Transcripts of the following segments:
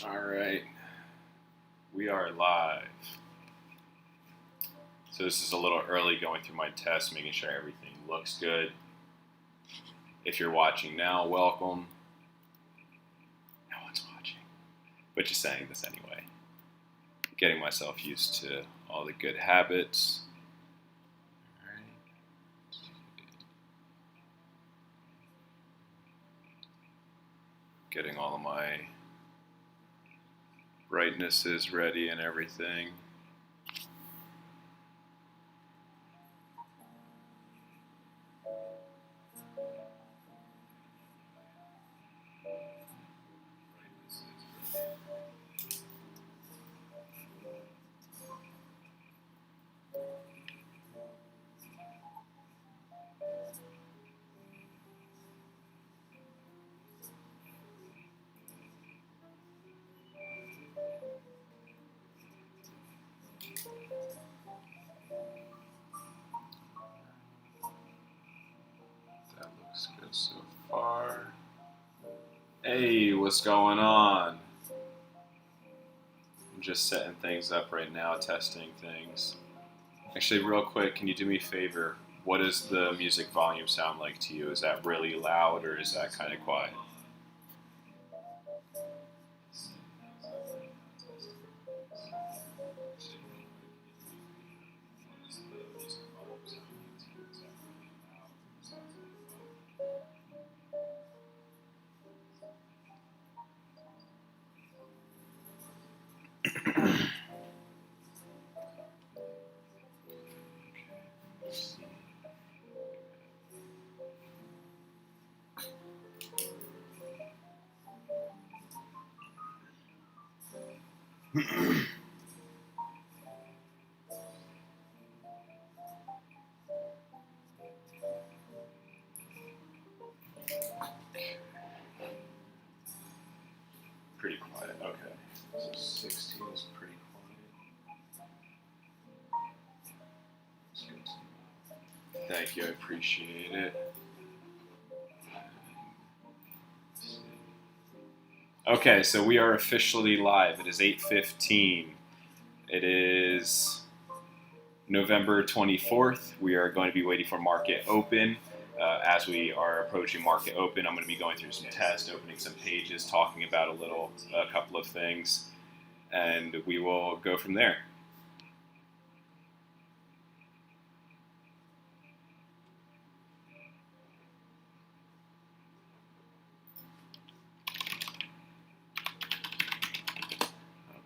All right, we are live. So this is a little early going through my test, making sure everything looks good. If you're watching now, welcome. No one's watching, but just saying this anyway. Getting myself used to all the good habits. All right. Getting all of my brightnesses ready and everything. That looks good so far. Hey, what's going on? I'm just setting things up right now, testing things. Actually, real quick, can you do me a favor? What does the music volume sound like to you? Is that really loud or is that kind of quiet? Pretty quiet, okay. So 16 is pretty quiet. Thank you, I appreciate it. Okay, so we are officially live. It is 8:15. It is November 24th. We are going to be waiting for market open. As we are approaching market open, I'm going to be going through some tests, opening some pages, talking about a couple of things, and we will go from there.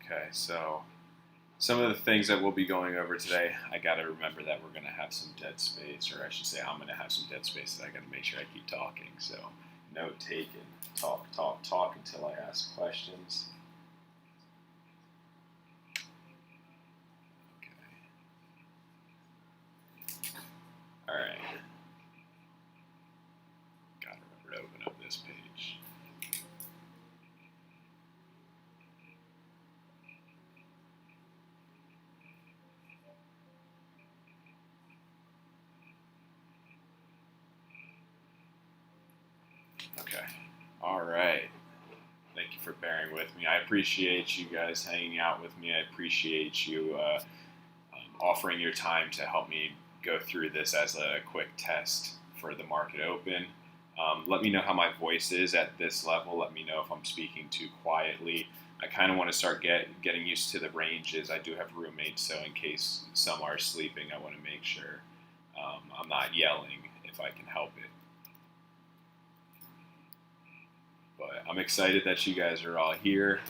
Okay, so some of the things that we'll be going over today, I got to remember that we're going to have some dead space, or I should say I'm going to have some dead space that I got to make sure I keep talking. So note taken, talk until I ask questions. Okay. All right. Got to remember to open up this page. Okay. All right. Thank you for bearing with me. I appreciate you guys hanging out with me. I appreciate you offering your time to help me go through this as a quick test for the market open. Let me know how my voice is at this level. Let me know if I'm speaking too quietly. I kind of want to start getting used to the ranges. I do have roommates, so in case some are sleeping, I want to make sure I'm not yelling if I can help it. But I'm excited that you guys are all here.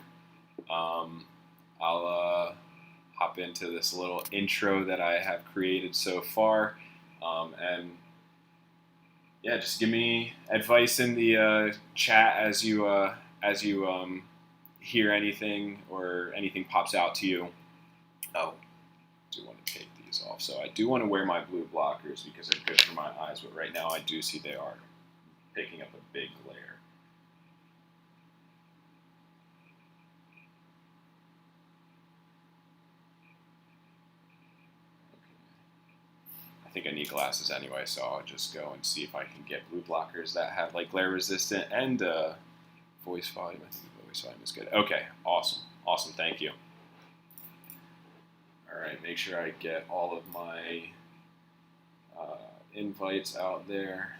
I'll hop into this little intro that I have created so far. And yeah, just give me advice in the chat as you hear anything or anything pops out to you. Oh, I do want to take these off. So I do want to wear my blue blockers because they're good for my eyes. But right now I do see they are picking up a big glare. I think I need glasses anyway, so I'll just go and see if I can get blue blockers that have like glare resistant and voice volume. I think voice volume is good. Okay, awesome. Awesome, thank you. All right, make sure I get all of my invites out there.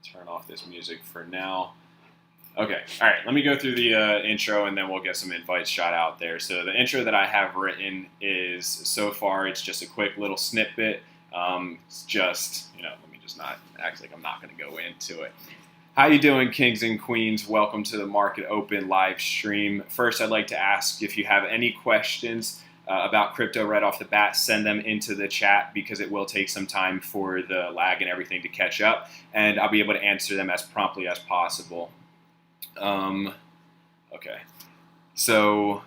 Turn off this music for now. Okay, all right, let me go through the intro and then we'll get some invites shot out there. So the intro that I have written is, so far, it's just a quick little snippet. It's just, let me just not act like I'm not going to go into it. How you doing, kings and queens? Welcome to the Market Open live stream. First, I'd like to ask if you have any questions about crypto right off the bat, send them into the chat because it will take some time for the lag and everything to catch up, and I'll be able to answer them as promptly as possible. Okay. So,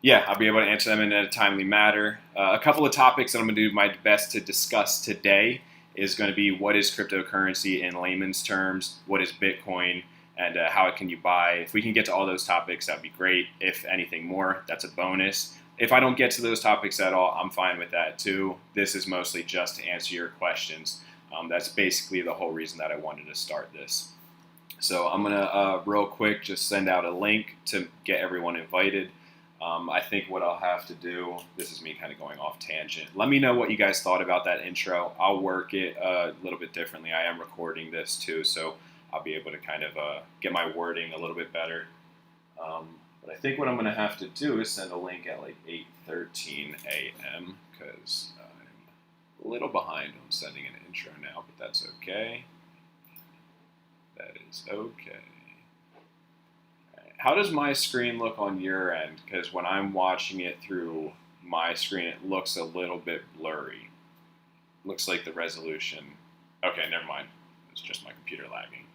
yeah, I'll be able to answer them in a timely manner. A couple of topics that I'm going to do my best to discuss today is going to be what is cryptocurrency in layman's terms, what is Bitcoin, and how can you buy. If we can get to all those topics, that'd be great. If anything more, that's a bonus. If I don't get to those topics at all, I'm fine with that too. This is mostly just to answer your questions. That's basically the whole reason that I wanted to start this. So I'm going to, real quick, just send out a link to get everyone invited. I think what I'll have to do, this is me kind of going off tangent. Let me know what you guys thought about that intro. I'll work it a little bit differently. I am recording this too, so I'll be able to kind of get my wording a little bit better. But I think what I'm going to have to do is send a link at like 8:13 a.m. because I'm a little behind on sending an intro now, but that's okay. That is okay. Right. How does my screen look on your end? Because when I'm watching it through my screen, it looks a little bit blurry. Looks like the resolution. Okay, never mind. It's just my computer lagging.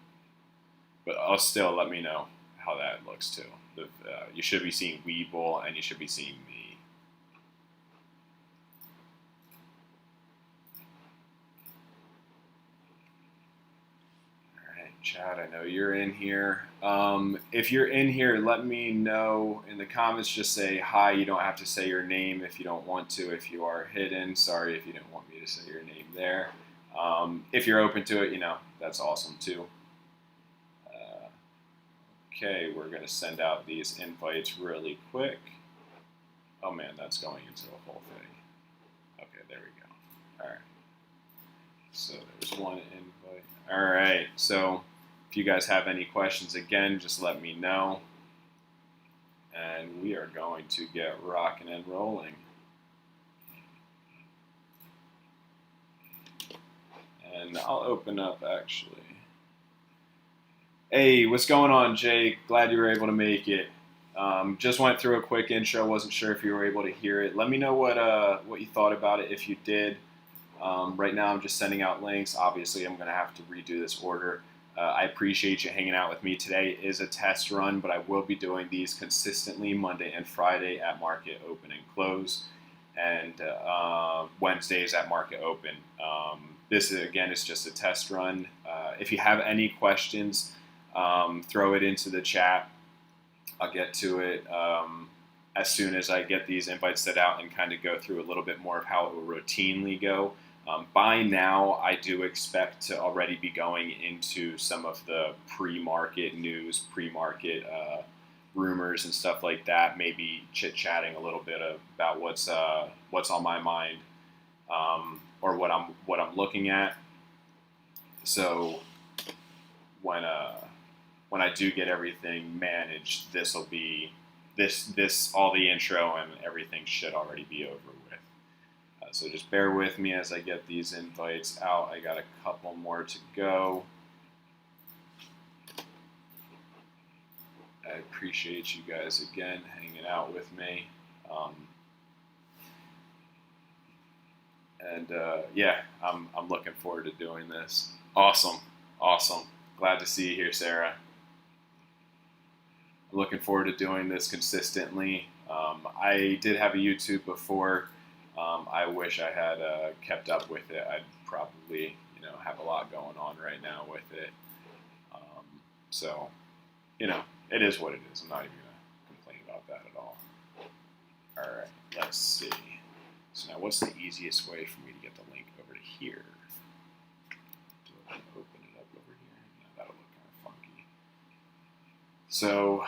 But I'll still let me know how that looks too. You should be seeing Weeble and you should be seeing me. All right, Chad, I know you're in here. If you're in here, let me know in the comments. Just say hi. You don't have to say your name if you don't want to. If you are hidden, sorry if you didn't want me to say your name there. If you're open to it, that's awesome too. Okay, we're going to send out these invites really quick. Oh man, that's going into the whole thing. Okay, there we go. All right. So there's one invite. All right, so if you guys have any questions, again, just let me know. And we are going to get rocking and rolling. And I'll open up actually. Hey, what's going on, Jake? Glad you were able to make it. Just went through a quick intro. Wasn't sure if you were able to hear it. Let me know what you thought about it if you did. Right now, I'm just sending out links. Obviously, I'm going to have to redo this order. I appreciate you hanging out with me. Today is a test run, but I will be doing these consistently Monday and Friday at market open and close, and Wednesdays at market open. This, again, is just a test run. If you have any questions, throw it into the chat. I'll get to it as soon as I get these invites set out and kind of go through a little bit more of how it will routinely go. By now, I do expect to already be going into some of the pre-market news, pre-market rumors and stuff like that. Maybe chit-chatting a little bit about what's on my mind or what I'm looking at. So when I do get everything managed, this'll be this all the intro and everything should already be over with. So just bear with me as I get these invites out. I got a couple more to go. I appreciate you guys again hanging out with me. Yeah, I'm looking forward to doing this. Awesome. Glad to see you here, Sarah. I'm looking forward to doing this consistently. I did have a YouTube before. I wish I had kept up with it. I'd probably, have a lot going on right now with it. So, it is what it is. I'm not even going to complain about that at all. All right, let's see. So now what's the easiest way for me to get the link over to here? Do I open it up over here? Yeah, that'll look kind So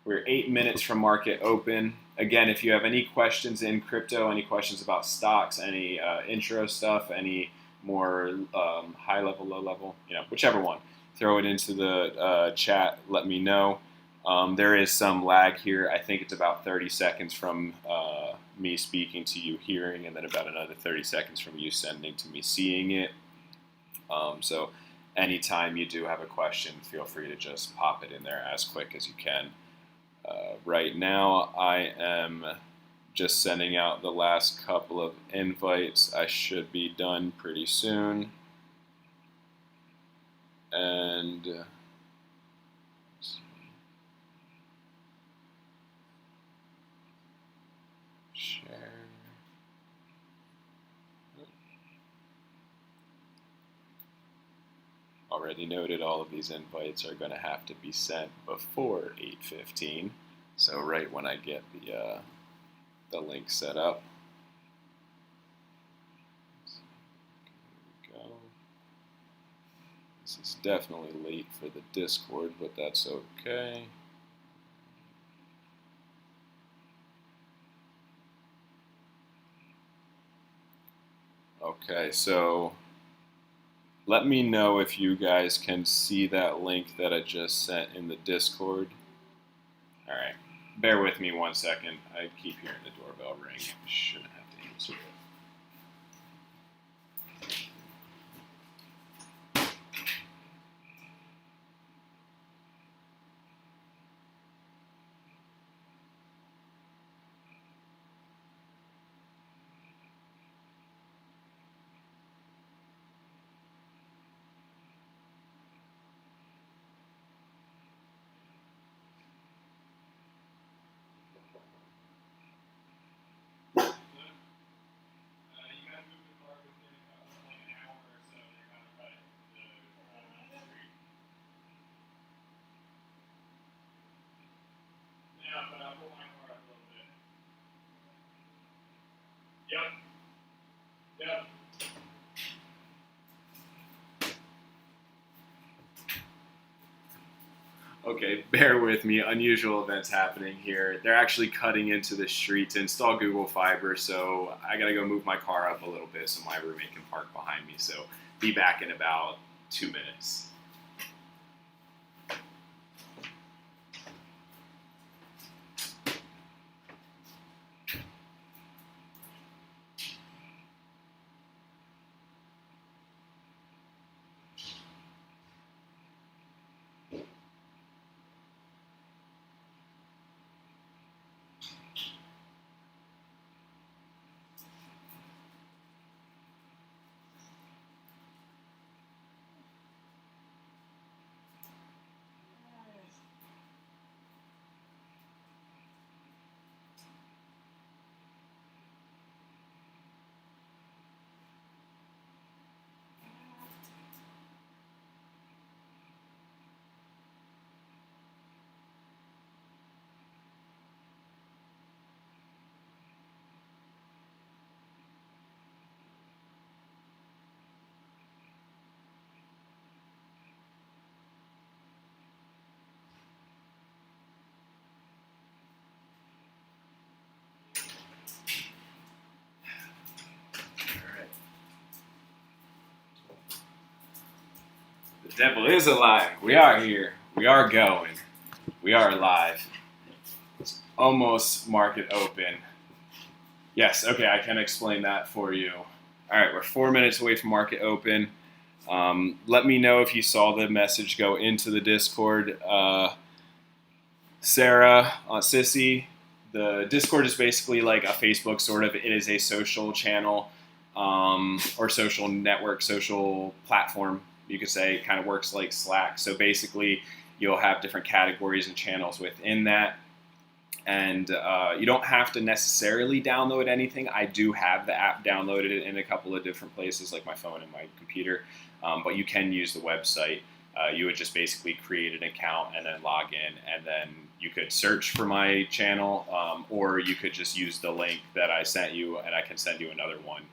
we're 8 minutes from market open. Again, if you have any questions in crypto, any questions about stocks, any intro stuff, any more high level, low level, whichever one, throw it into the chat. Let me know. There is some lag here. I think it's about 30 seconds from me speaking to you hearing, and then about another 30 seconds from you sending to me seeing it. So anytime you do have a question, feel free to just pop it in there as quick as you can. Right now, I am just sending out the last couple of invites. I should be done pretty soon. And share. Already noted, all of these invites are going to have to be sent before 8:15. So right when I get the link set up. Here we go. This is definitely late for the Discord, but that's okay. Okay, so let me know if you guys can see that link that I just sent in the Discord. All right, bear with me 1 second. I keep hearing the doorbell ring. Shouldn't have to answer it. Yep. Okay, bear with me. Unusual events happening here. They're actually cutting into the street to install Google Fiber, so I gotta go move my car up a little bit so my roommate can park behind me. So be back in about 2 minutes. The devil is alive. We are here. We are going. We are live. It's almost market open. Yes, okay, I can explain that for you. All right, we're 4 minutes away from market open. Let me know if you saw the message go into the Discord. Sarah, Sissy, the Discord is basically like a Facebook sort of. It is a social channel or social network, social platform, you could say. It kind of works like Slack. So basically, you'll have different categories and channels within that. And you don't have to necessarily download anything. I do have the app downloaded in a couple of different places, like my phone and my computer. But you can use the website. You would just basically create an account and then log in, and then you could search for my channel, or you could just use the link that I sent you, and I can send you another one,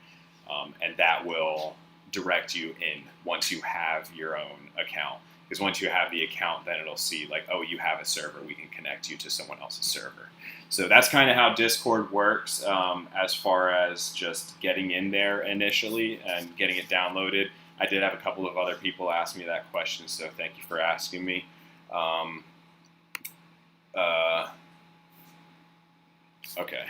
and that will direct you in once you have your own account. Because once you have the account, then it'll see like, oh, you have a server, we can connect you to someone else's server. So that's kind of how Discord works, as far as just getting in there initially and getting it downloaded. I did have a couple of other people ask me that question, so thank you for asking me. Okay.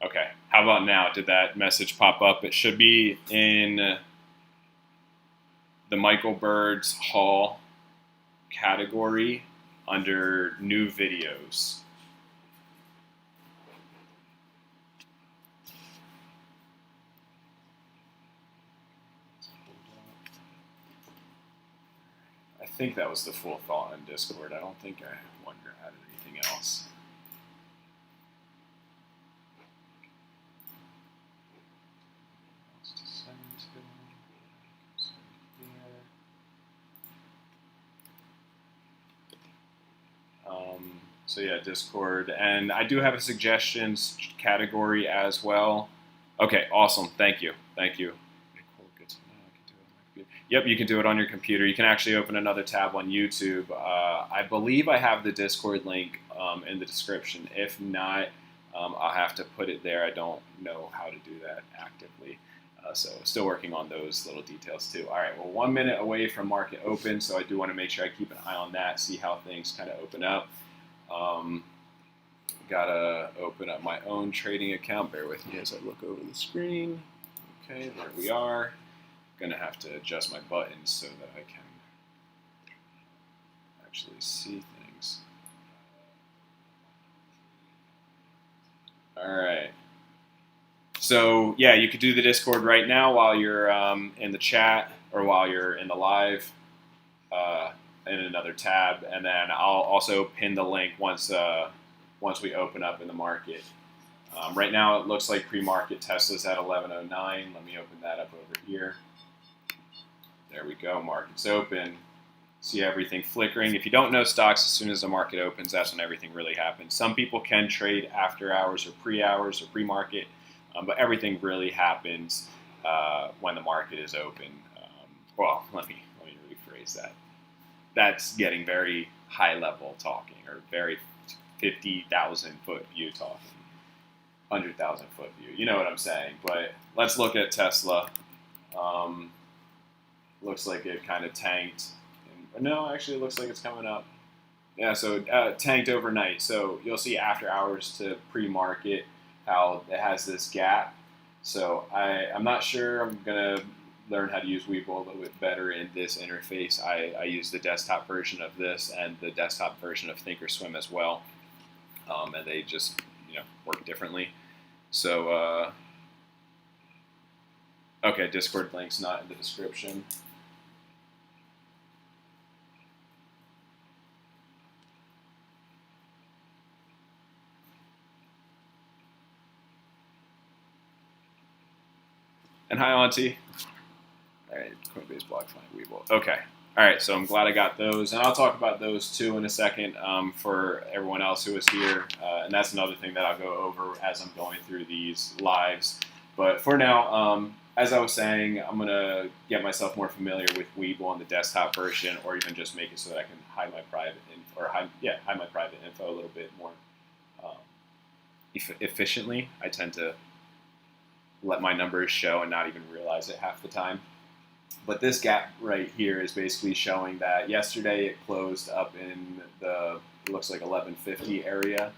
Okay, how about now? Did that message pop up? It should be in the Michael Bird's Hall category under new videos. I think that was the full thought in Discord. I don't think I wanted to add anything else. So yeah, Discord. And I do have a suggestions category as well. Okay, awesome. Thank you. Thank you. Yep, you can do it on your computer. You can actually open another tab on YouTube. I believe I have the Discord link in the description. If not, I'll have to put it there. I don't know how to do that actively. So still working on those little details too. All right, well, 1 minute away from market open, so I do want to make sure I keep an eye on that, see how things kind of open up. Gotta open up my own trading account. Bear with me as I look over the screen. Okay, there we are. Gonna have to adjust my buttons so that I can actually see things. All right. So yeah, you could do the Discord right now while you're in the chat or while you're in the live in another tab, and then I'll also pin the link once we open up in the market. Right now it looks like pre-market Tesla's at 11:09. Let me open that up over here. There we go. Market's open. See everything flickering. If you don't know stocks, as soon as the market opens, that's when everything really happens. Some people can trade after hours or pre-hours or pre-market, but everything really happens when the market is open. Well, let me rephrase that. That's getting very high level talking, or very 50,000 foot view talking, 100,000 foot view. You know what I'm saying? But let's look at Tesla. Looks like it kind of tanked. No, actually, it looks like it's coming up. Yeah, so tanked overnight. So you'll see after hours to pre-market how it has this gap. So I'm not sure. I'm going to learn how to use Webull a little bit better in this interface. I use the desktop version of this and the desktop version of Thinkorswim as well. And they just work differently. So, okay, Discord link's not in the description. And hi, Auntie. All right, Coinbase, BlockFi, Webull. Okay. All right, so I'm glad I got those. And I'll talk about those too in a second for everyone else who is here. And that's another thing that I'll go over as I'm going through these lives. But for now, as I was saying, I'm going to get myself more familiar with Webull on the desktop version, or even just make it so that I can hide my private info, or hide my private info a little bit more efficiently. I tend to let my numbers show and not even realize it half the time. But this gap right here is basically showing that yesterday it closed up in the, it looks like 1150 area.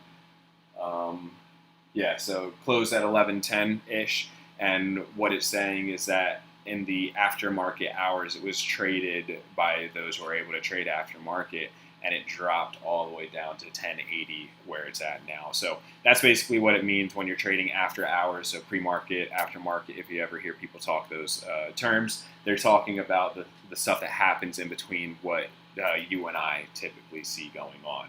Yeah, so closed at 1110-ish. And what it's saying is that in the aftermarket hours, it was traded by those who are able to trade aftermarket, and it dropped all the way down to 1080 where it's at now. So that's basically what it means when you're trading after hours. So pre-market, aftermarket, if you ever hear people talk those terms, they're talking about the stuff that happens in between what you and I typically see going on.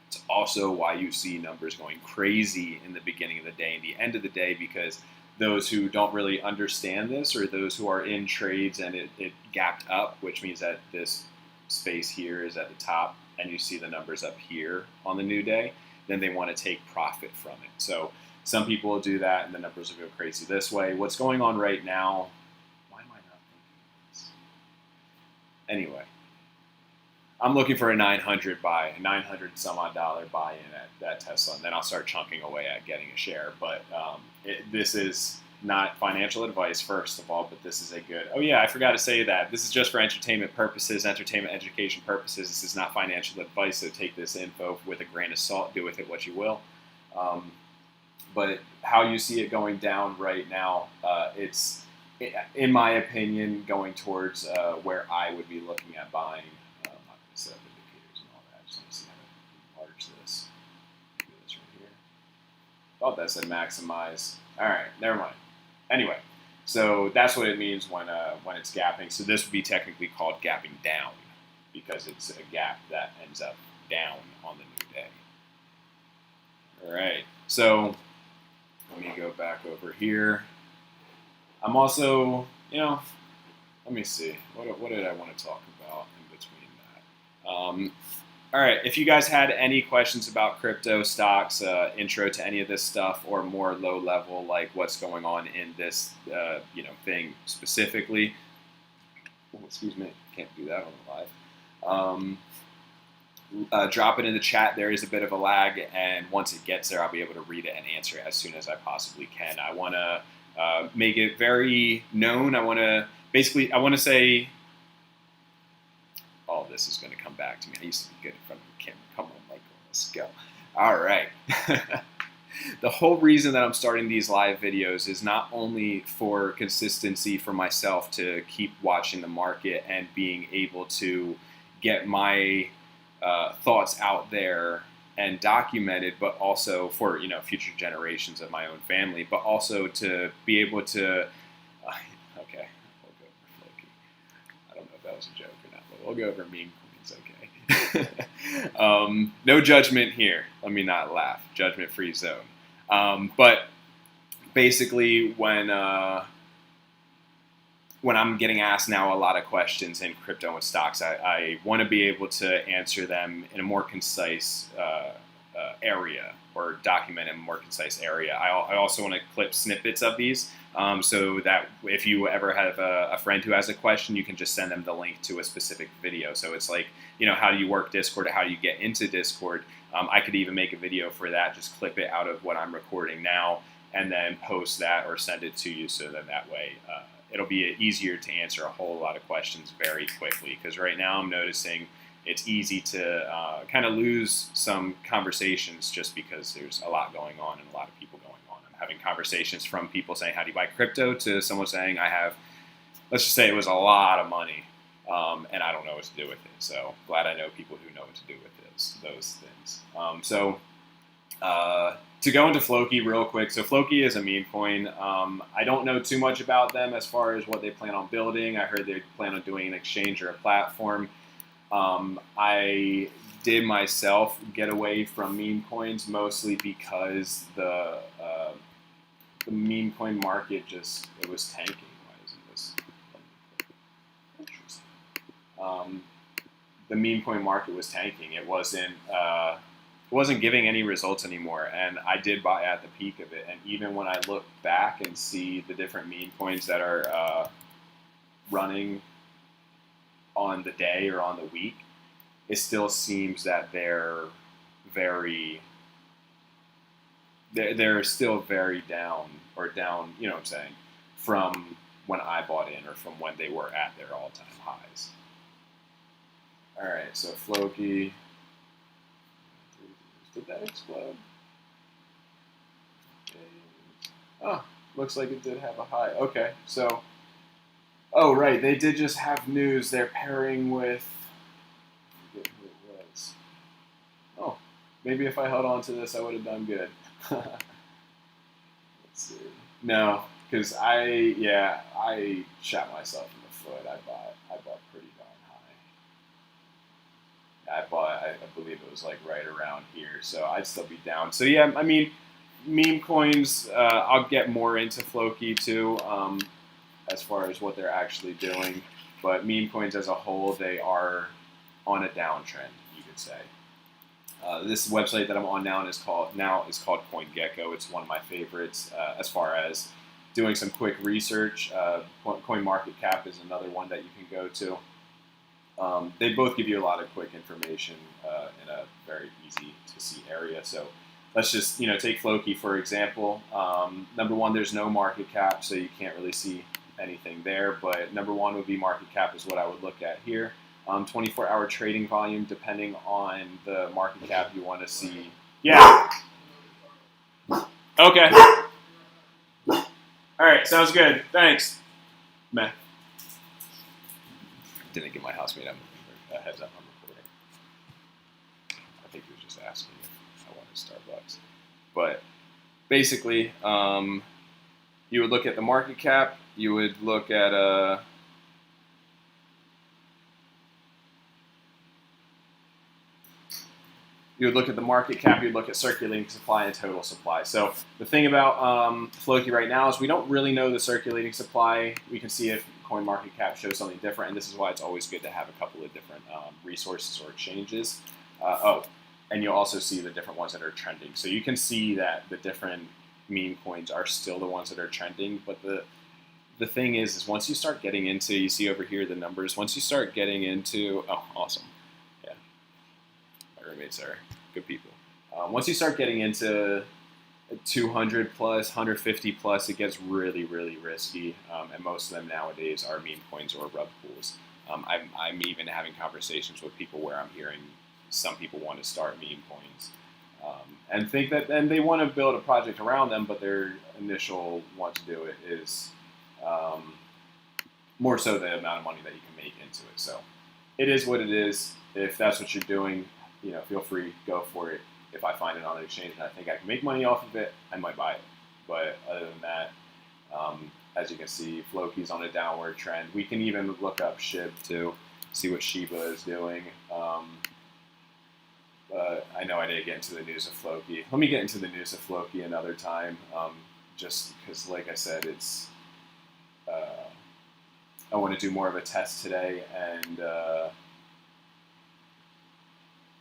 It's also why you see numbers going crazy in the beginning of the day and the end of the day, because those who don't really understand this, or those who are in trades and it gapped up, which means that this space here is at the top and you see the numbers up here on the new day, then they want to take profit from it. So some people will do that, and the numbers will go crazy this way. What's going on right now? Why am I not thinking this? Anyway, I'm looking for a 900 buy, a 900 some odd dollar buy in at that Tesla, and then I'll start chunking away at getting a share. But this is not financial advice, first of all, but this is a good. Oh yeah, I forgot to say that this is just for entertainment purposes, entertainment education purposes. This is not financial advice, so take this info with a grain of salt. Do with it what you will. But how you see it going down right now, it's, in my opinion, going towards where I would be looking at buying. I'm not going to set up indicators and all that. I just want to see how to enlarge this. Do this right here. Oh, that said maximize. All right, never mind. Anyway, so that's what it means when it's gapping. So this would be technically called gapping down because it's a gap that ends up down on the new day. All right, so let me go back over here. I'm also, let me see. What did I want to talk about in between that? All right, if you guys had any questions about crypto stocks, intro to any of this stuff, or more low level, like what's going on in this, thing specifically, excuse me, can't do that on the live. Drop it in the chat. There is a bit of a lag, and once it gets there, I'll be able to read it and answer it as soon as I possibly can. I want to make it very known. I want to say, all this is going to come back to me. I used to be good in front of the camera. Come on, Michael, let's go. All right. The whole reason that I'm starting these live videos is not only for consistency for myself to keep watching the market and being able to get my thoughts out there and documented, but also for future generations of my own family, but also to be able to. Okay, we'll go over Floki. I don't know if that was a joke or not, but we'll go over meme coins. Okay. No judgment here. Let me not laugh. Judgment-free zone. But basically, when I'm getting asked now a lot of questions in crypto and stocks, I want to be able to answer them in a more concise area, or document in a more concise area. I also want to clip snippets of these so that if you ever have a friend who has a question, you can just send them the link to a specific video. So it's like, how do you work Discord, or how do you get into Discord? I could even make a video for that, just clip it out of what I'm recording now, and then post that or send it to you, so that way it'll be easier to answer a whole lot of questions very quickly, because right now I'm noticing it's easy to kind of lose some conversations just because there's a lot going on and a lot of people going on. I'm having conversations from people saying, how do you buy crypto, to someone saying, I have, let's just say it was a lot of money and I don't know what to do with it. So glad I know people who know what to do with those things. To go into Floki real quick, so Floki is a meme coin. I don't know too much about them as far as what they plan on building. I heard they plan on doing an exchange or a platform. I did myself get away from meme coins mostly because the meme coin market it was tanking. Why isn't this? Interesting. The meme coin market was tanking. It wasn't giving any results anymore, and I did buy at the peak of it. And even when I look back and see the different meme coins that are running on the day or on the week, it still seems that they're still very down, you know what I'm saying, from when I bought in, or from when they were at their all-time highs. All right, so Floki. Did that explode? Oh, looks like it did have a high. Okay, so, oh right, they did just have news. They're pairing with, I forget who it was. Oh, maybe if I held on to this, I would have done good. Let's see. No, because I shot myself in the foot. I bought pretty darn high. I believe it was like right around here, so I'd still be down. So yeah, I mean, meme coins, I'll get more into Floki too, as far as what they're actually doing. But meme coins as a whole, they are on a downtrend, you could say. This website that I'm on now is called CoinGecko. It's one of my favorites as far as doing some quick research. CoinMarketCap is another one that you can go to. They both give you a lot of quick information in a very easy to see area. So let's just take Floki for example. Number one, there's no market cap, so you can't really see anything there. But number one would be market cap is what I would look at here. 24-hour trading volume, depending on the market cap you want to see. Yeah. Okay. All right. Sounds good. Thanks. Meh. Didn't give my housemate a heads up I'm recording. I think he was just asking if I wanted Starbucks. But basically, you would look at the market cap. You would look at you would look at the market cap, you'd look at circulating supply and total supply. So the thing about Floki right now is we don't really know the circulating supply. We can see if CoinMarketCap shows something different, and this is why it's always good to have a couple of different resources or exchanges. And you'll also see the different ones that are trending. So you can see that the different meme coins are still the ones that are trending, but the thing is once you start getting into, you see over here the numbers, once you start getting into, oh, awesome. Yeah, my roommates are good people. Once you start getting into 200 plus, 150 plus, it gets really, really risky. And most of them nowadays are meme coins or rug pools. I'm even having conversations with people where I'm hearing some people want to start meme coins and think that, and they want to build a project around them, but their initial want to do it is more so the amount of money that you can make into it. So it is what it is. If that's what you're doing, feel free, go for it. If I find it on an exchange and I think I can make money off of it, I might buy it. But other than that, as you can see, Floki's on a downward trend. We can even look up SHIB to see what Shiba is doing. I know I didn't get into the news of Floki. Let me get into the news of Floki another time, just because, like I said, it's I want to do more of a test today, and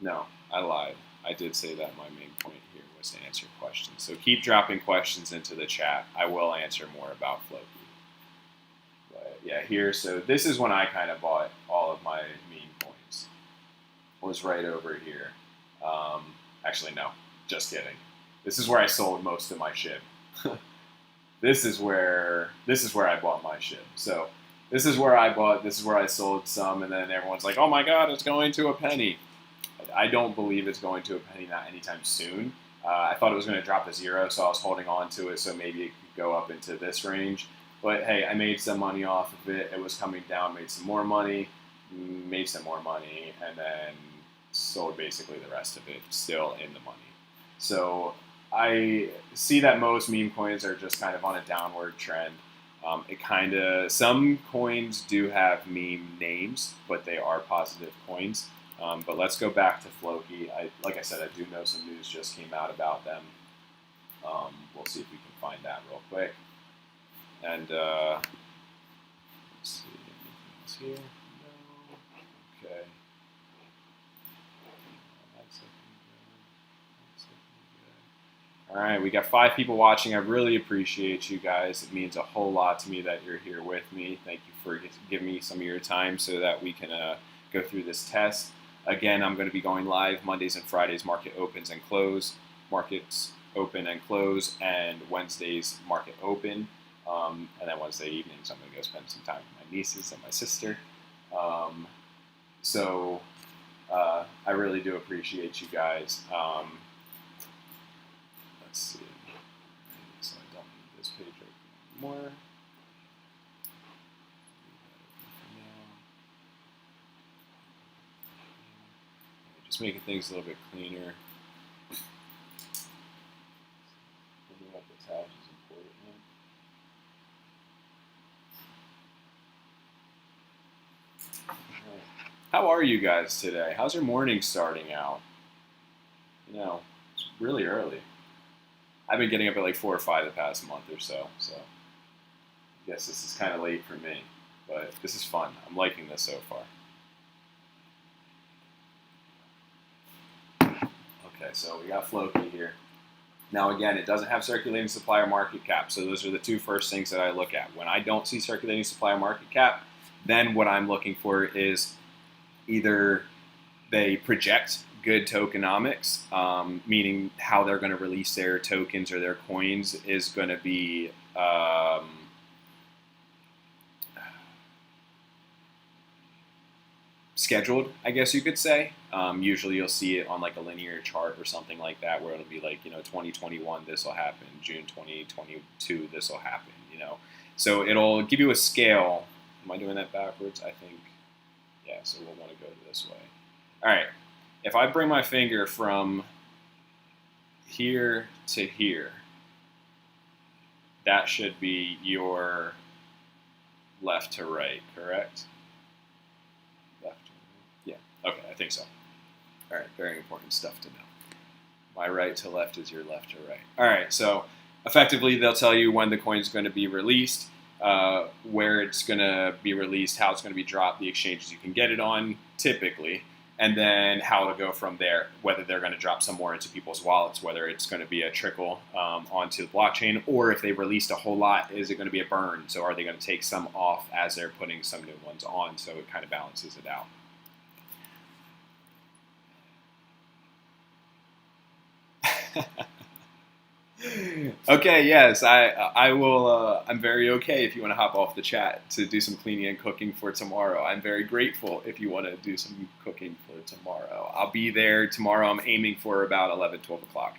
no, I lied. I did say that my main point here was to answer questions. So keep dropping questions into the chat. I will answer more about Floki. But yeah, here, so this is when I kind of bought all of my meme coins. It was right over here. Actually, no, just kidding. This is where I sold most of my SHIB. This is where I bought my SHIB. So this is where I bought, this is where I sold some, and then everyone's like, oh my God, it's going to a penny. I don't believe it's going to a penny, not anytime soon. I thought it was going to drop to zero, so I was holding on to it, so maybe it could go up into this range. But hey, I made some money off of it. It was coming down, made some more money, and then sold basically the rest of it still in the money. So I see that most meme coins are just kind of on a downward trend. Some coins do have meme names, but they are positive coins. But let's go back to Floki. Like I said, I do know some news just came out about them. We'll see if we can find that real quick. And let's see, anything else here? No. Okay. That's looking good. All right, we got 5 people watching. I really appreciate you guys. It means a whole lot to me that you're here with me. Thank you for giving me some of your time so that we can go through this test. Again, I'm going to be going live Mondays and Fridays, markets open and close, and Wednesdays, market open. And then Wednesday evenings, I'm going to go spend some time with my nieces and my sister. So I really do appreciate you guys. Let's see. So I don't need this page open anymore. Just making things a little bit cleaner. Cleaning up the tabs is important. How are you guys today? How's your morning starting out? It's really early. I've been getting up at like 4 or 5 the past month or so, so I guess this is kind of late for me, but this is fun. I'm liking this so far. Okay, so we got Floki here. Now again, it doesn't have circulating supply or market cap, so those are the two first things that I look at. When I don't see circulating supply or market cap, then what I'm looking for is either they project good tokenomics, meaning how they're going to release their tokens or their coins is going to be scheduled, I guess you could say. Usually you'll see it on like a linear chart or something like that, where it'll be like, 2021, this will happen, June 2022, this will happen, So it'll give you a scale. Am I doing that backwards? I think, yeah, so we'll want to go this way. All right, if I bring my finger from here to here, that should be your left to right, correct? Left to right. Yeah, okay, I think so. All right, very important stuff to know. My right to left is your left to right. All right, so effectively they'll tell you when the coin is going to be released, where it's going to be released, how it's going to be dropped, the exchanges you can get it on, typically, and then how to go from there, whether they're going to drop some more into people's wallets, whether it's going to be a trickle onto the blockchain, or if they released a whole lot, is it going to be a burn? So are they going to take some off as they're putting some new ones on? So it kind of balances it out. Okay, yes, I will. I'm very okay if you want to hop off the chat to do some cleaning and cooking for tomorrow. I'm very grateful if you want to do some cooking for tomorrow. I'll be there tomorrow. I'm aiming for about 11, 12 o'clock,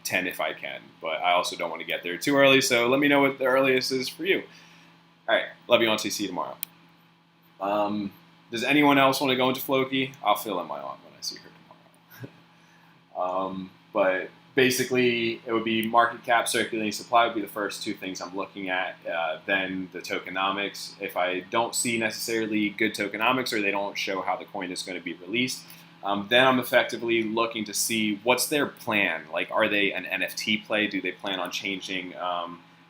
10 if I can. But I also don't want to get there too early, so let me know what the earliest is for you. All right, love you, Auntie. See you tomorrow. Does anyone else want to go into Floki? I'll fill in my aunt when I see her tomorrow. But basically, it would be market cap, circulating supply would be the first two things I'm looking at. Then the tokenomics. If I don't see necessarily good tokenomics or they don't show how the coin is going to be released, then I'm effectively looking to see what's their plan. Like, are they an NFT play? Do they plan on changing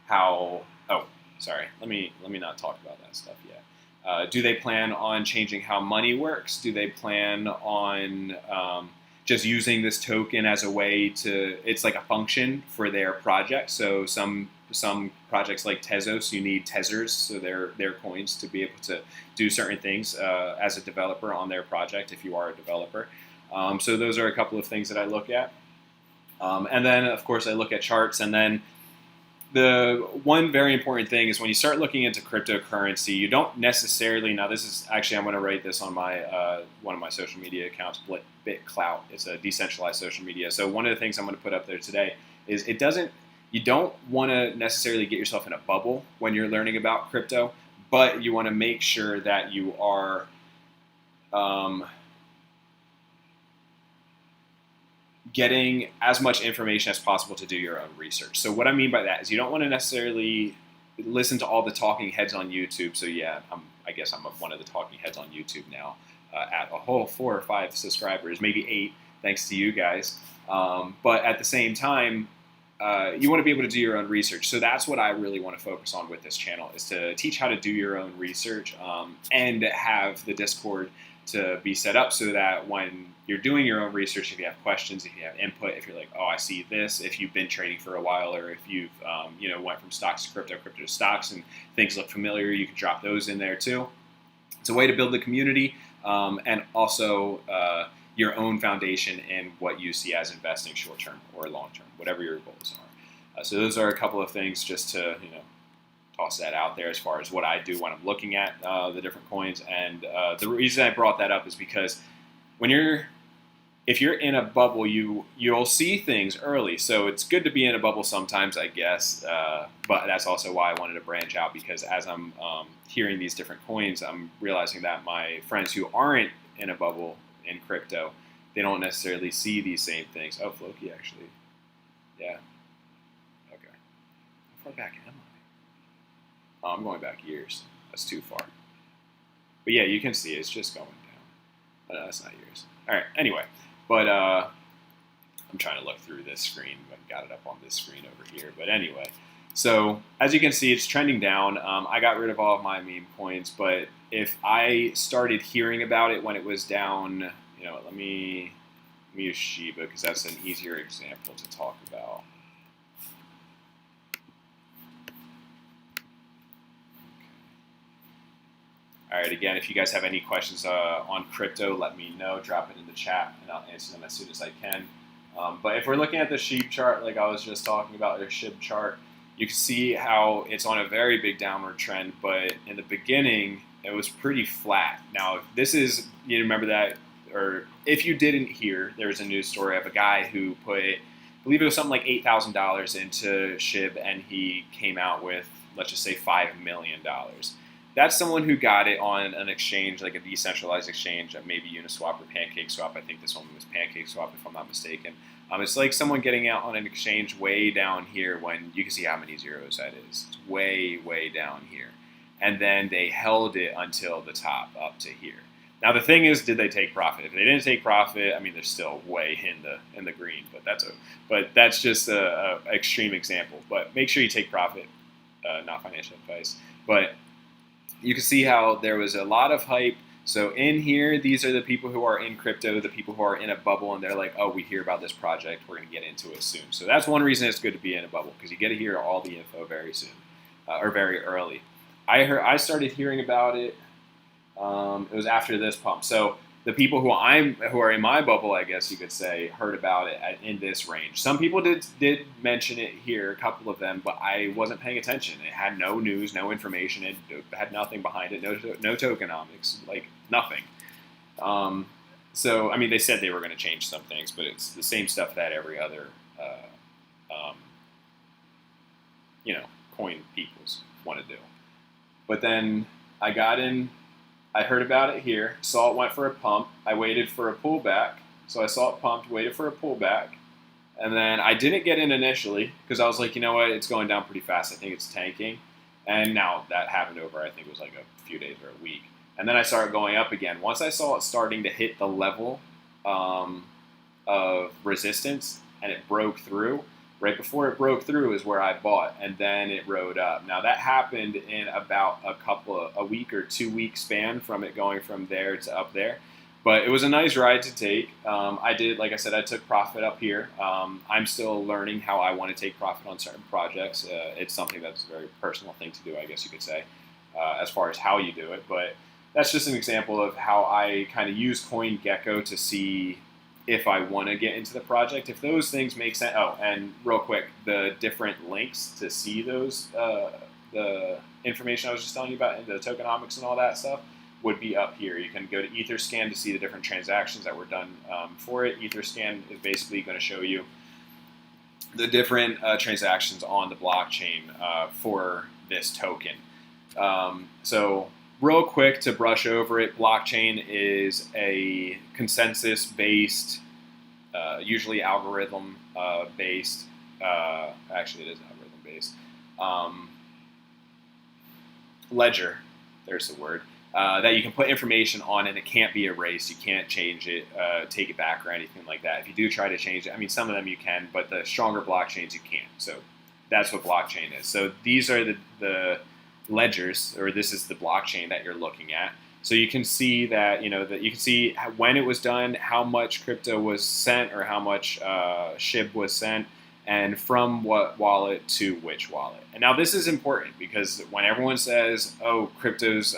how? Oh, sorry. Let me not talk about that stuff yet. Do they plan on changing how money works? Do they plan on just using this token as a way to, it's like a function for their project. So some projects like Tezos, you need Tezers, so their coins to be able to do certain things as a developer on their project if you are a developer. So those are a couple of things that I look at. And then, of course, I look at charts. And then the one very important thing is when you start looking into cryptocurrency, you don't necessarily, now this is actually, I'm going to write this on my one of my social media accounts, BitClout. It's a decentralized social media. So one of the things I'm going to put up there today is you don't want to necessarily get yourself in a bubble when you're learning about crypto, but you want to make sure that you are getting as much information as possible to do your own research. So what I mean by that is you don't want to necessarily listen to all the talking heads on YouTube. So yeah, I guess I'm one of the talking heads on YouTube now at a whole 4 or 5 subscribers, maybe 8, thanks to you guys. But at the same time, you want to be able to do your own research. So that's what I really want to focus on with this channel, is to teach how to do your own research and have the Discord to be set up so that when you're doing your own research, if you have questions, if you have input, if you're like, oh, I see this, if you've been trading for a while, or if you've went from stocks to crypto, crypto to stocks, and things look familiar, you can drop those in there too. It's a way to build the community and also your own foundation in what you see as investing short-term or long-term, whatever your goals are. So those are a couple of things just to toss that out there as far as what I do when I'm looking at the different coins. And the reason I brought that up is because if you're in a bubble, you'll see things early. So it's good to be in a bubble sometimes, I guess. But that's also why I wanted to branch out, because as I'm hearing these different coins, I'm realizing that my friends who aren't in a bubble in crypto, they don't necessarily see these same things. Oh, Floki actually. Yeah. Okay. How far back am I? Oh, I'm going back years. That's too far. But yeah, you can see it's just going down. No, that's not years. All right. Anyway, but I'm trying to look through this screen. I've got it up on this screen over here. But anyway, so as you can see, it's trending down. I got rid of all of my meme coins, but if I started hearing about it when it was down, let me Let me use Shiba because that's an easier example to talk about. All right, again, if you guys have any questions on crypto, let me know. Drop it in the chat, and I'll answer them as soon as I can. But if we're looking at the SHIB chart, like I was just talking about, the SHIB chart, you can see how it's on a very big downward trend, but in the beginning, it was pretty flat. Now, this is, you remember that, or if you didn't hear, there was a news story of a guy who put, I believe it was something like $8,000 into SHIB, and he came out with, let's just say, $5 million. That's someone who got it on an exchange, like a decentralized exchange, maybe Uniswap or PancakeSwap. I think this one was PancakeSwap, if I'm not mistaken. It's like someone getting out on an exchange way down here when you can see how many zeros that is. It's way, way down here. And then they held it until the top up to here. Now the thing is, did they take profit? If they didn't take profit, I mean, they're still way in the green. But that's just a extreme example. But make sure you take profit, not financial advice. But you can see how there was a lot of hype. So in here, these are the people who are in crypto, the people who are in a bubble, and they're like, oh, we hear about this project, we're going to get into it soon. So that's one reason it's good to be in a bubble, because you get to hear all the info very soon, or very early. I started hearing about it, it was after this pump. So the people who are in my bubble, I guess you could say, heard about it in this range. Some people did mention it here, a couple of them, but I wasn't paying attention. It had no news, no information. It had nothing behind it, no tokenomics, like nothing. So I mean, they said they were going to change some things, but it's the same stuff that every other coin peoples want to do. But then I got in. I heard about it here, saw it went for a pump. I waited for a pullback. So I saw it pumped, waited for a pullback. And then I didn't get in initially because I was like, you know what, it's going down pretty fast. I think it's tanking. And now that happened over, I think it was like a few days or a week. And then I started going up again. Once I saw it starting to hit the level of resistance and it broke through, right before it broke through is where I bought, and then it rode up. Now that happened in about a week or 2 week span from it going from there to up there. But it was a nice ride to take. I did, like I said, I took profit up here. I'm still learning how I want to take profit on certain projects. It's something that's a very personal thing to do, I guess you could say, as far as how you do it. But that's just an example of how I kind of use CoinGecko to see if I want to get into the project, if those things make sense. Oh, and real quick, the different links to see those, the information I was just telling you about, and the tokenomics and all that stuff, would be up here. You can go to Etherscan to see the different transactions that were done for it. Etherscan is basically going to show you the different transactions on the blockchain for this token. So real quick to brush over it, blockchain is a consensus-based, usually algorithm-based, actually it is algorithm-based, ledger, there's the word, that you can put information on and it can't be erased. You can't change it, take it back or anything like that. If you do try to change it, I mean, some of them you can, but the stronger blockchains you can't. So that's what blockchain is. So these are the ledgers, or this is the blockchain that you're looking at. So you can see that, that you can see when it was done, how much crypto was sent or how much SHIB was sent, and from what wallet to which wallet. And now this is important because when everyone says, oh, crypto's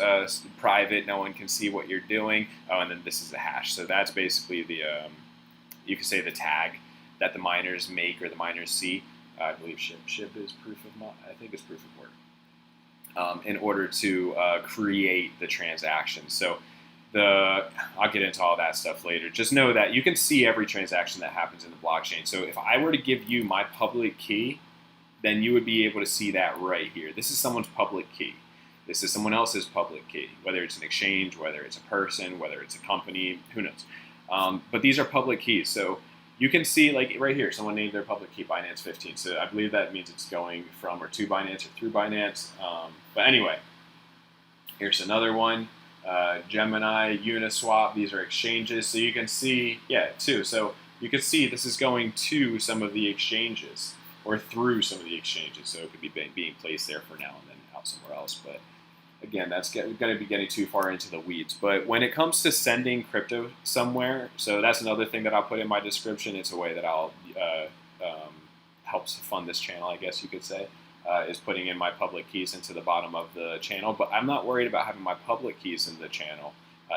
private, no one can see what you're doing, oh, and then this is the hash. So that's basically the, you could say the tag that the miners make or the miners see. I believe SHIB is proof of, I think it's proof of work. In order to create the transaction. So I'll get into all that stuff later. Just know that you can see every transaction that happens in the blockchain. So if I were to give you my public key, then you would be able to see that right here. This is someone's public key. This is someone else's public key, whether it's an exchange, whether it's a person, whether it's a company, who knows. But these are public keys. So you can see, like right here, someone named their public key Binance 15. So I believe that means it's going from or to Binance or through Binance. But anyway, here's another one. Gemini, Uniswap, these are exchanges. So you can see, too. So you can see this is going to some of the exchanges or through some of the exchanges. So it could be being placed there for now and then out somewhere else. But again, that's going to be getting too far into the weeds. But when it comes to sending crypto somewhere, so that's another thing that I'll put in my description. It's a way that I'll helps fund this channel, I guess you could say, is putting in my public keys into the bottom of the channel. But I'm not worried about having my public keys in the channel.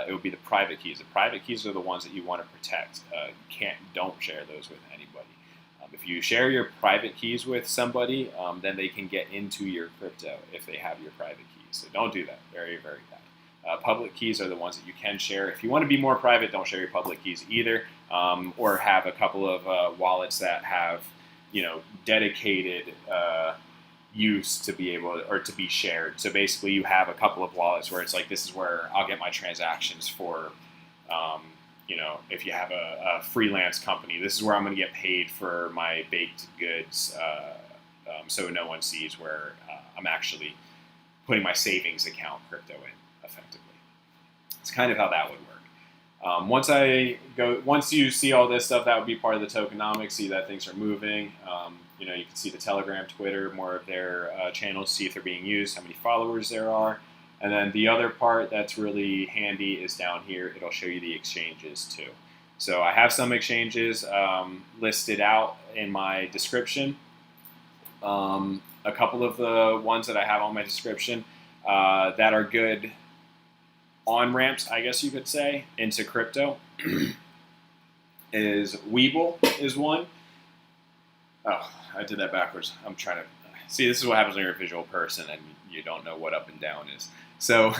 It would be the private keys. The private keys are the ones that you want to protect. Don't share those with anybody. If you share your private keys with somebody, then they can get into your crypto if they have your private keys. So don't do that. Very, very bad. Public keys are the ones that you can share. If you want to be more private, don't share your public keys either, or have a couple of wallets that have, dedicated use to be able or to be shared. So basically, you have a couple of wallets where it's like, this is where I'll get my transactions for. If you have a freelance company, this is where I'm going to get paid for my baked goods, so no one sees where I'm actually putting my savings account crypto in, effectively. It's kind of how that would work. Once you see all this stuff, that would be part of the tokenomics, see that things are moving. You can see the Telegram, Twitter, more of their channels, see if they're being used, how many followers there are. And then the other part that's really handy is down here. It'll show you the exchanges too. So I have some exchanges listed out in my description. A couple of the ones that I have on my description that are good on-ramps, I guess you could say, into crypto is Webull is one. Oh, I did that backwards. I'm trying to see. This is what happens when you're a visual person and you don't know what up and down is. So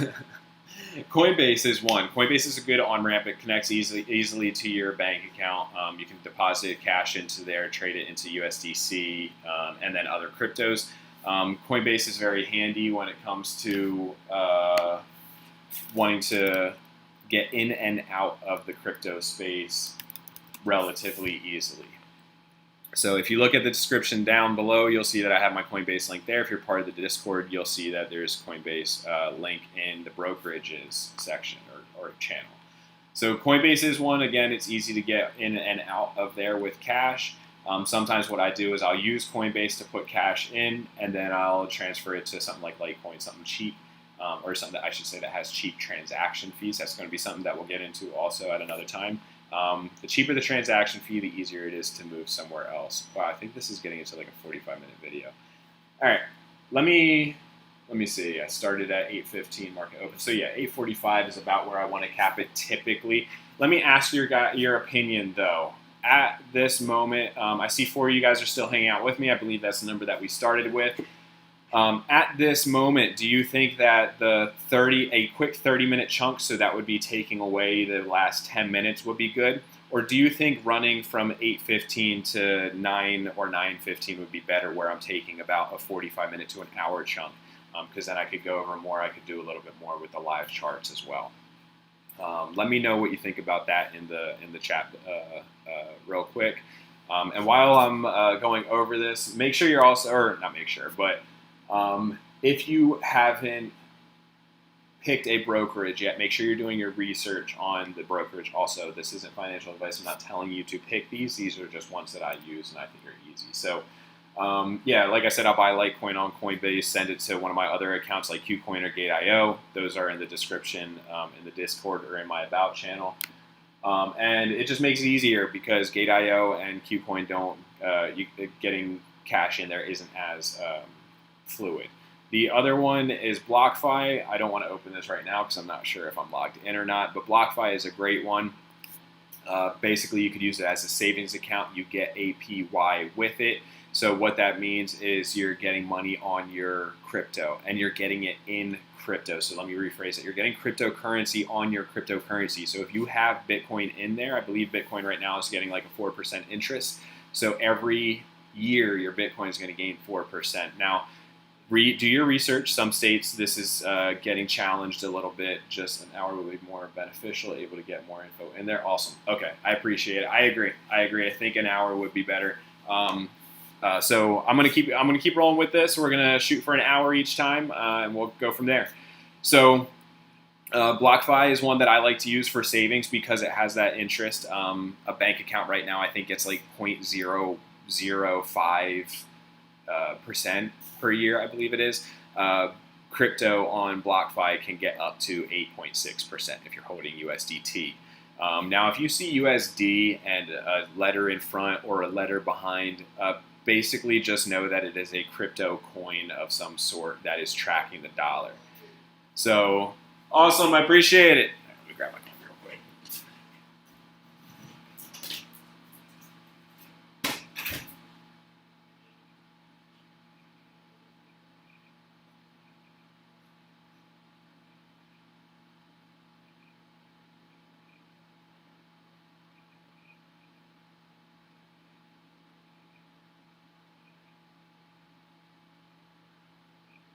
Coinbase is one. Coinbase is a good on-ramp. It connects easily to your bank account. You can deposit cash into there, trade it into USDC, and then other cryptos. Coinbase is very handy when it comes to wanting to get in and out of the crypto space relatively easily. So if you look at the description down below, you'll see that I have my Coinbase link there. If you're part of the Discord, you'll see that there's Coinbase link in the brokerages section or channel. So Coinbase is one. Again, it's easy to get in and out of there with cash. Sometimes what I do is I'll use Coinbase to put cash in, and then I'll transfer it to something like Litecoin, something cheap, or something that I should say that has cheap transaction fees. That's going to be something that we'll get into also at another time. The cheaper the transaction fee, the easier it is to move somewhere else. Wow, I think this is getting into like a 45-minute video. All right, let me see. I started at 8:15 market open. So yeah, 8:45 is about where I want to cap it typically. Let me ask your opinion though. At this moment, I see 4 of you guys are still hanging out with me. I believe that's the number that we started with. At this moment, do you think that a quick 30-minute chunk, so that would be taking away the last 10 minutes, would be good? Or do you think running from 8:15 to 9 or 9:15 would be better, where I'm taking about a 45-minute to an hour chunk? Because then I could go over more. I could do a little bit more with the live charts as well. Let me know what you think about that in the chat real quick. And while I'm going over this, make sure you're also, or not make sure, but if you haven't picked a brokerage yet, make sure you're doing your research on the brokerage. Also, this isn't financial advice. I'm not telling you to pick these. These are just ones that I use and I think are easy. So, yeah, like I said, I'll buy Litecoin on Coinbase, send it to one of my other accounts like KuCoin or Gate.io. Those are in the description in the Discord or in my About channel. And it just makes it easier because Gate.io and KuCoin don't, getting cash in there isn't as fluid. The other one is BlockFi. I don't want to open this right now because I'm not sure if I'm logged in or not, but BlockFi is a great one. Basically, you could use it as a savings account. You get APY with it. So what that means is you're getting money on your crypto, and you're getting it in crypto. So let me rephrase it. You're getting cryptocurrency on your cryptocurrency. So if you have Bitcoin in there, I believe Bitcoin right now is getting like a 4% interest. So every year, your Bitcoin is going to gain 4%. Now, do your research. Some states, this is getting challenged a little bit. Just an hour would be more beneficial, able to get more info in there. Awesome. Okay, I appreciate it. I agree. I think an hour would be better. So I'm gonna keep rolling with this. We're gonna shoot for an hour each time, and we'll go from there. So BlockFi is one that I like to use for savings because it has that interest. A bank account right now, I think it's like 0.005% per year, I believe it is. crypto on BlockFi can get up to 8.6% if you're holding USDT. Now, if you see USD and a letter in front or a letter behind, basically just know that it is a crypto coin of some sort that is tracking the dollar. So, awesome. I appreciate it. Let me grab my phone real quick.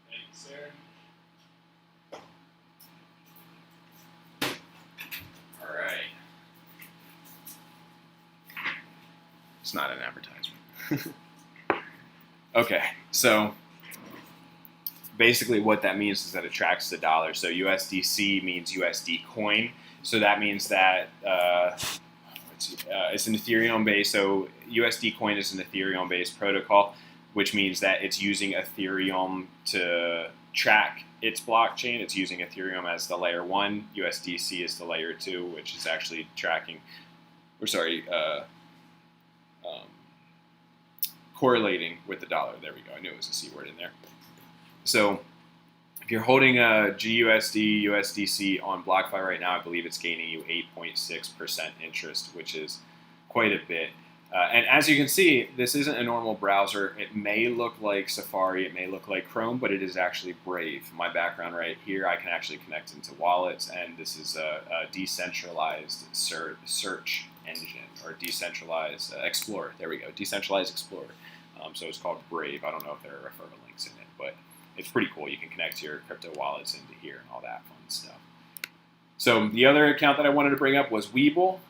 Thank you, sir. All right. It's not an advertisement. Okay, so basically what that means is that it tracks the dollar. So USDC means USD coin. So that means that it's an Ethereum based. So USD coin is an Ethereum based protocol, which means that it's using Ethereum to track its blockchain. It's using Ethereum as the layer 1. USDC is the layer 2, which is actually tracking, correlating with the dollar. There we go. I knew it was a C word in there. So if you're holding a GUSD, USDC on BlockFi right now, I believe it's gaining you 8.6% interest, which is quite a bit. And as you can see, this isn't a normal browser. It may look like Safari, it may look like Chrome, but it is actually Brave. My background right here, I can actually connect into wallets, and this is a decentralized search engine, or decentralized Explorer. There we go, decentralized Explorer. So it's called Brave. I don't know if there are referral links in it, but it's pretty cool. You can connect your crypto wallets into here and all that fun stuff. So the other account that I wanted to bring up was Webull.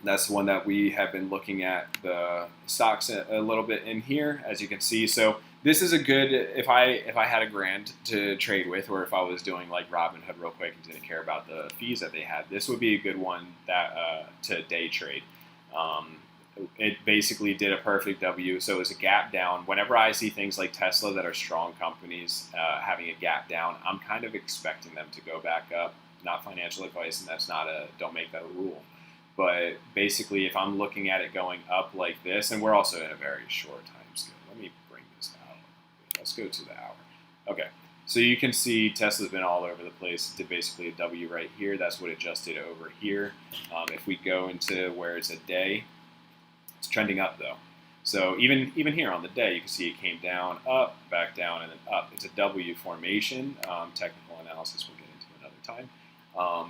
That's the one that we have been looking at the stocks a little bit in here, as you can see. So this is a good, if I had a grand to trade with, or if I was doing like Robinhood real quick and didn't care about the fees that they had, this would be a good one that to day trade. It basically did a perfect W, so it was a gap down. Whenever I see things like Tesla that are strong companies having a gap down, I'm kind of expecting them to go back up. Not financial advice, and don't make that a rule. But basically, if I'm looking at it going up like this, and we're also in a very short time scale. Let me bring this out. Let's go to the hour. Okay, so you can see Tesla's been all over the place. It did basically a W right here. That's what it just did over here. If we go into where it's a day, it's trending up though. So even here on the day, you can see it came down, up, back down, and then up. It's a W formation. Technical analysis we'll get into another time.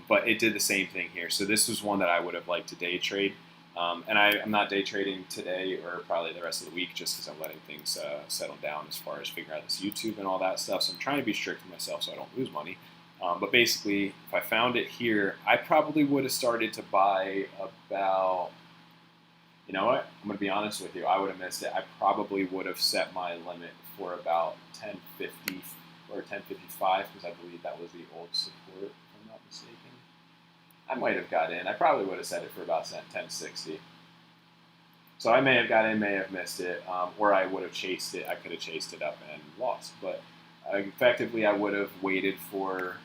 But it did the same thing here. So this was one that I would have liked to day trade. And I'm not day trading today or probably the rest of the week just because I'm letting things settle down as far as figuring out this YouTube and all that stuff. So I'm trying to be strict with myself so I don't lose money. But basically, if I found it here, I probably would have started to buy about... You know what? I'm going to be honest with you. I would have missed it. I probably would have set my limit for about 1050 or 1055 because I believe that was the old support, if I'm not mistaken. I might have got in. I probably would have set it for about 1060. So I may have got in, may have missed it, or I would have chased it. I could have chased it up and lost. But effectively, I would have waited for...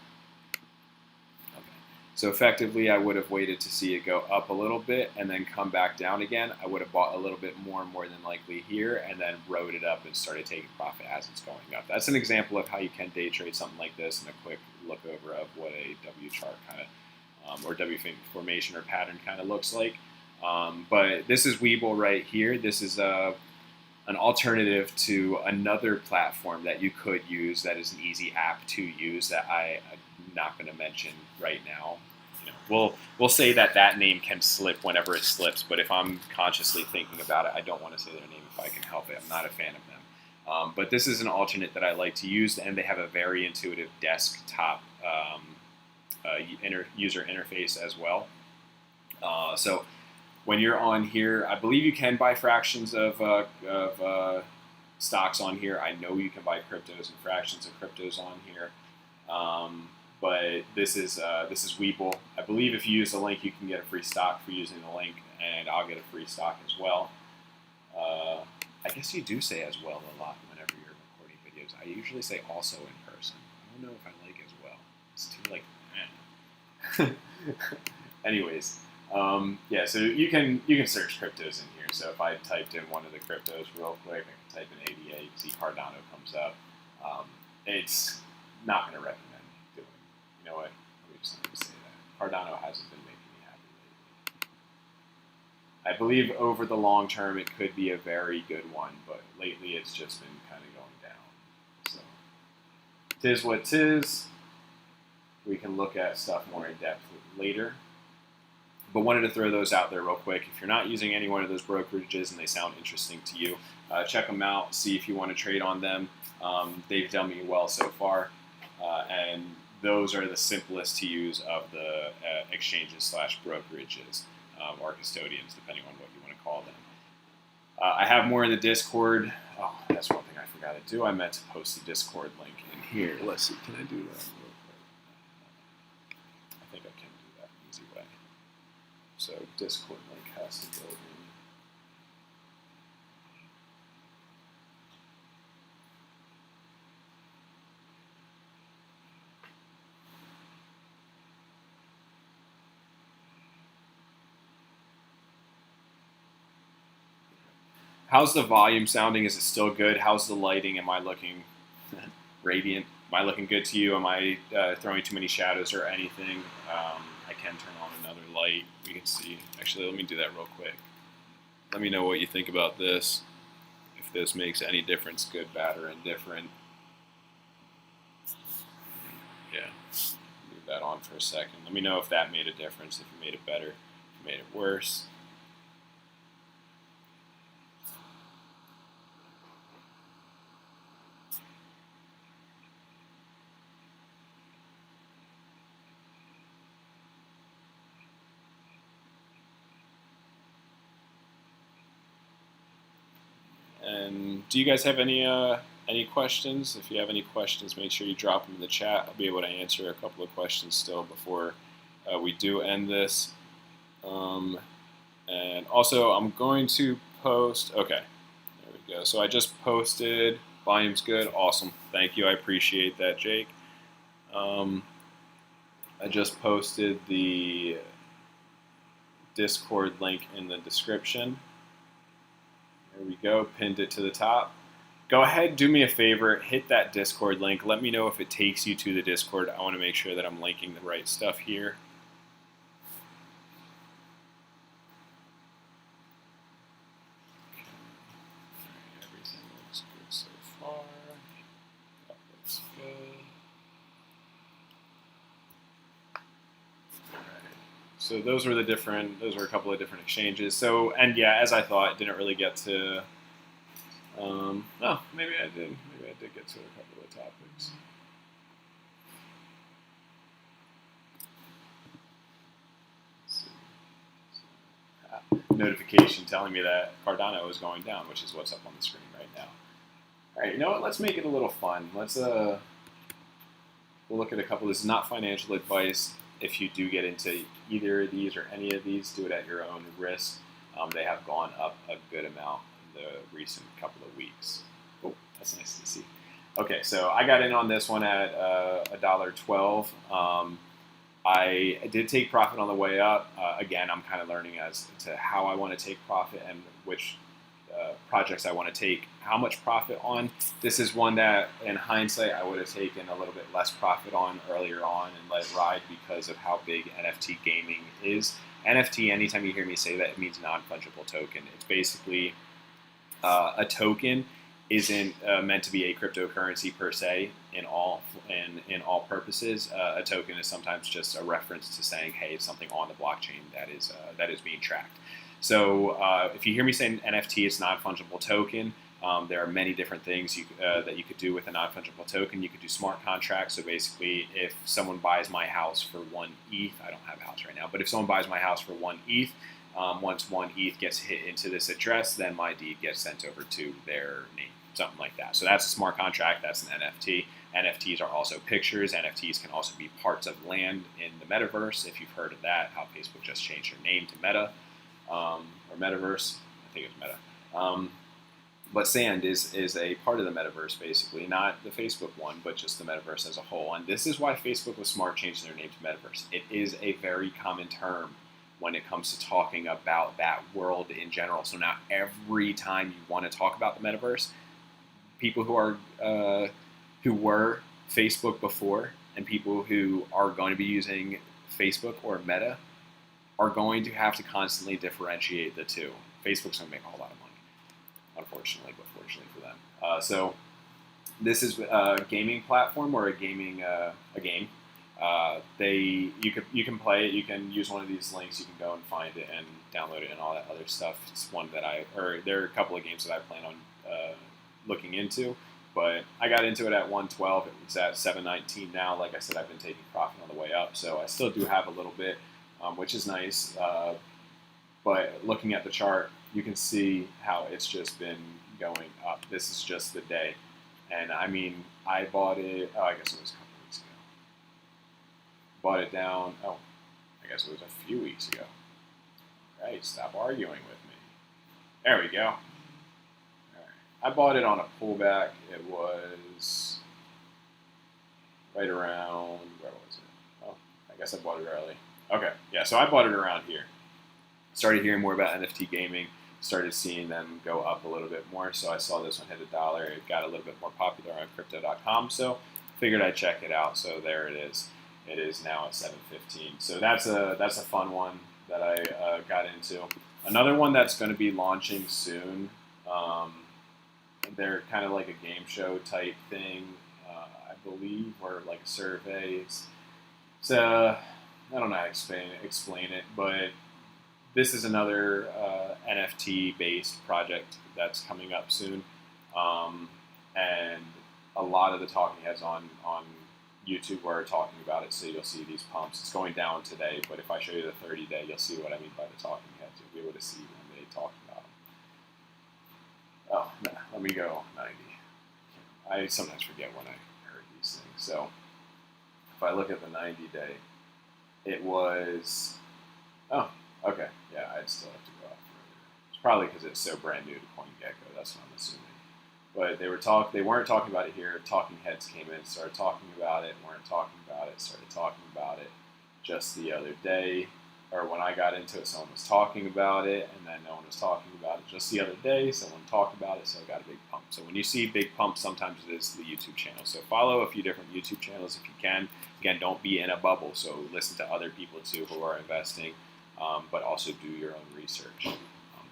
So effectively, I would have waited to see it go up a little bit and then come back down again. I would have bought a little bit more than likely here and then rode it up and started taking profit as it's going up. That's an example of how you can day trade something like this and a quick look over of what a W chart kind of, or W formation or pattern kind of looks like. But this is Webull right here. This is an alternative to another platform that you could use that is an easy app to use that I'm not going to mention right now. We'll say that name can slip whenever it slips, but if I'm consciously thinking about it, I don't want to say their name if I can help it. I'm not a fan of them. But this is an alternate that I like to use, and they have a very intuitive desktop user interface as well. So when you're on here, I believe you can buy fractions of stocks on here. I know you can buy cryptos and fractions of cryptos on here. But this is Webull. I believe if you use the link, you can get a free stock for using the link, and I'll get a free stock as well. I guess you do say as well a lot whenever you're recording videos. I usually say also in person. I don't know if I like as well. It's too like, anyways, yeah. So you can search cryptos in here. So if I typed in one of the cryptos real quick, I can type in ADA. See Cardano comes up. It's not going to recommend doing. You know what? Let me just not say that. Cardano hasn't been making me happy lately. I believe over the long term it could be a very good one, but lately it's just been kind of going down. So, tis what tis. We can look at stuff more in depth later. But wanted to throw those out there real quick. If you're not using any one of those brokerages and they sound interesting to you, check them out. See if you want to trade on them. They've done me well so far. And those are the simplest to use of the exchanges / brokerages or custodians, depending on what you want to call them. I have more in the Discord. Oh, that's one thing I forgot to do. I meant to post the Discord link in here. Let's see. Can I do that real quick? I think I can do that an easy way. So Discord link has to go in. How's the volume sounding? Is it still good? How's the lighting? Am I looking radiant? Am I looking good to you? Am I throwing too many shadows or anything? I can turn on another light. We can see. Actually, let me do that real quick. Let me know what you think about this. If this makes any difference, good, bad, or indifferent. Yeah. Leave that on for a second. Let me know if that made a difference, if you made it better, if you made it worse. And do you guys have any questions? If you have any questions, make sure you drop them in the chat. I'll be able to answer a couple of questions still before we do end this. And also, I'm going to post. Okay, there we go. So I just posted. Volume's good. Awesome. Thank you. I appreciate that, Jake. I just posted the Discord link in the description. There we go, pinned it to the top. Go ahead, do me a favor, hit that Discord link. Let me know if it takes you to the Discord. I want to make sure that I'm linking the right stuff here. Okay. Everything looks good so far. That looks good. So those were a couple of different exchanges. So, and yeah, as I thought, didn't really get to, maybe I did. Maybe I did get to a couple of topics. Notification telling me that Cardano is going down, which is what's up on the screen right now. All right, you know what? Let's make it a little fun. Let's we'll look at a couple. This is not financial advice. If you do get into either of these or any of these, do it at your own risk. They have gone up a good amount in the recent couple of weeks. Oh, that's nice to see. Okay, so I got in on this one at $1.12. I did take profit on the way up. Again, I'm kind of learning as to how I want to take profit and which projects I want to take how much profit on. This is one that, in hindsight, I would have taken a little bit less profit on earlier on and let it ride because of how big NFT gaming is. NFT, anytime you hear me say that, it means non-fungible token. It's basically a token isn't meant to be a cryptocurrency per se in all purposes. A token is sometimes just a reference to saying, hey, it's something on the blockchain that is being tracked. So if you hear me saying NFT, it's non-fungible token. There are many different things that you could do with a non-fungible token. You could do smart contracts. So basically, if someone buys my house for 1 ETH, I don't have a house right now, but if someone buys my house for 1 ETH, once 1 ETH gets hit into this address, then my deed gets sent over to their name, something like that. So that's a smart contract. That's an NFT. NFTs are also pictures. NFTs can also be parts of land in the metaverse. If you've heard of that, how Facebook just changed their name to Meta. Or Metaverse, I think it's Meta. But Sand is a part of the metaverse, basically, not the Facebook one, but just the metaverse as a whole. And this is why Facebook was smart changing their name to metaverse. It is a very common term when it comes to talking about that world in general. So now every time you want to talk about the metaverse, people who were Facebook before and people who are going to be using Facebook or Meta are going to have to constantly differentiate the two. Facebook's going to make a whole lot of money, unfortunately, but fortunately for them. So this is a gaming platform or a game. You can play it. You can use one of these links. You can go and find it and download it and all that other stuff. It's one that there are a couple of games that I plan on looking into, but I got into it at 112. It was at 719 now. Like I said, I've been taking profit on the way up, so I still do have a little bit, which is nice. But looking at the chart, you can see how it's just been going up. This is just the day, and I mean, I bought it. Oh, I guess it was a couple weeks ago. Bought it down. Oh, I guess it was a few weeks ago. Right, stop arguing with me. There we go. I bought it on a pullback. It was right around, where was it? Oh, I guess I bought it early. Okay, yeah, so I bought it around here. Started hearing more about NFT gaming, started seeing them go up a little bit more, so I saw this one hit $1. It got a little bit more popular on crypto.com, so figured I'd check it out, so there it is. It is now at 7:15. So that's a fun one that I got into. Another one that's going to be launching soon. They're kind of like a game show type thing, I believe, or like a survey. So I don't know how to explain it, but this is another NFT based project that's coming up soon, and a lot of the talking heads on YouTube were talking about it. So you'll see these pumps. It's going down today, but if I show you the 30-day, you'll see what I mean by the talking heads. You'll be able to see when they talk about it. Oh, no, let me go 90. I sometimes forget when I heard these things. So if I look at the 90-day, it was, oh, okay, yeah, I'd still have to go up further. It's probably because it's so brand new to CoinGecko. That's what I'm assuming. But they weren't talking about it here. Talking heads came in, started talking about it, weren't talking about it, started talking about it just the other day. Or when I got into it, someone was talking about it, and then no one was talking about it just the other day. Someone talked about it, so it got a big pump. So when you see big pumps, sometimes it is the YouTube channel. So follow a few different YouTube channels if you can. Again, don't be in a bubble. So listen to other people too who are investing, but also do your own research.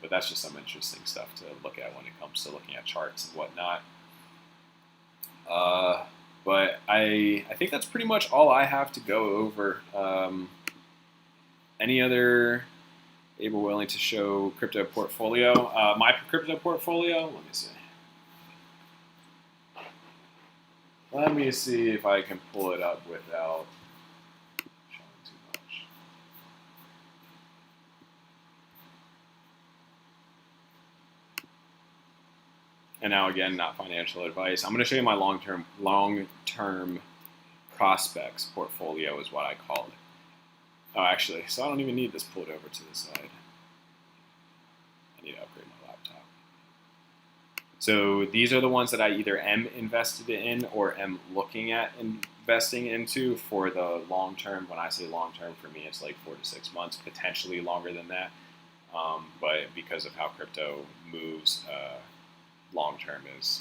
But that's just some interesting stuff to look at when it comes to looking at charts and whatnot. But I think that's pretty much all I have to go over. Any other able willing to show crypto portfolio? My crypto portfolio, let me see. Let me see if I can pull it up without showing too much. And now again, not financial advice. I'm going to show you my long-term prospects portfolio is what I call it. Oh, actually, so I don't even need this pulled over to the side. I need to upgrade my laptop. So these are the ones that I either am invested in or am looking at investing into for the long term. When I say long term, for me, it's like 4 to 6 months, potentially longer than that. But because of how crypto moves, long term is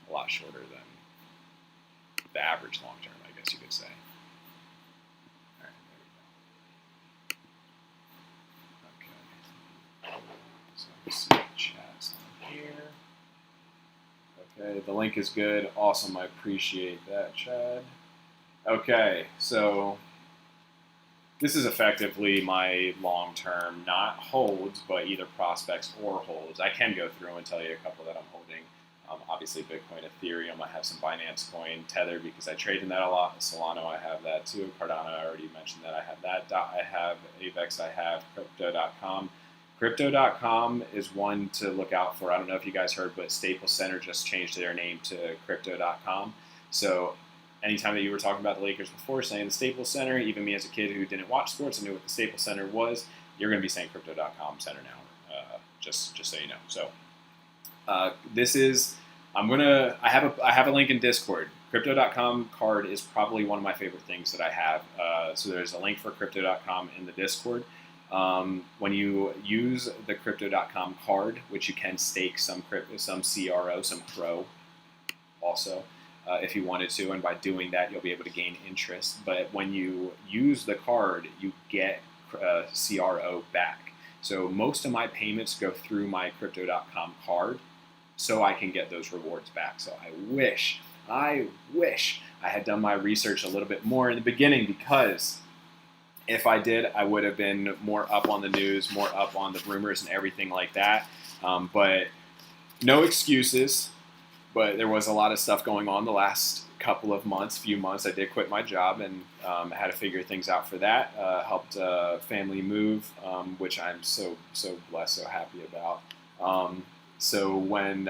a lot shorter than the average long term, I guess you could say. See the chats on here. Okay, the link is good. Awesome, I appreciate that, Chad. Okay, so this is effectively my long-term, not holds, but either prospects or holds. I can go through and tell you a couple that I'm holding. Obviously, Bitcoin, Ethereum. I have some Binance Coin, Tether, because I trade in that a lot. Solana, I have that too. Cardano, I already mentioned that I have that. I have Avex, I have Crypto.com. Crypto.com is one to look out for. I don't know if you guys heard, but Staples Center just changed their name to Crypto.com. So anytime that you were talking about the Lakers before, saying the Staples Center, even me as a kid who didn't watch sports and knew what the Staples Center was, you're going to be saying Crypto.com Center now, just so you know. So I have a link in Discord. Crypto.com card is probably one of my favorite things that I have. So there's a link for Crypto.com in the Discord. When you use the Crypto.com card, which you can stake some CRO, some Pro also, if you wanted to, and by doing that, you'll be able to gain interest. But when you use the card, you get CRO back. So most of my payments go through my Crypto.com card, so I can get those rewards back. So I wish I had done my research a little bit more in the beginning, because if I did, I would have been more up on the news, more up on the rumors and everything like that. But no excuses. But there was a lot of stuff going on the last few months. I did quit my job, and I had to figure things out for that. Helped family move, which I'm so blessed, so happy about. So when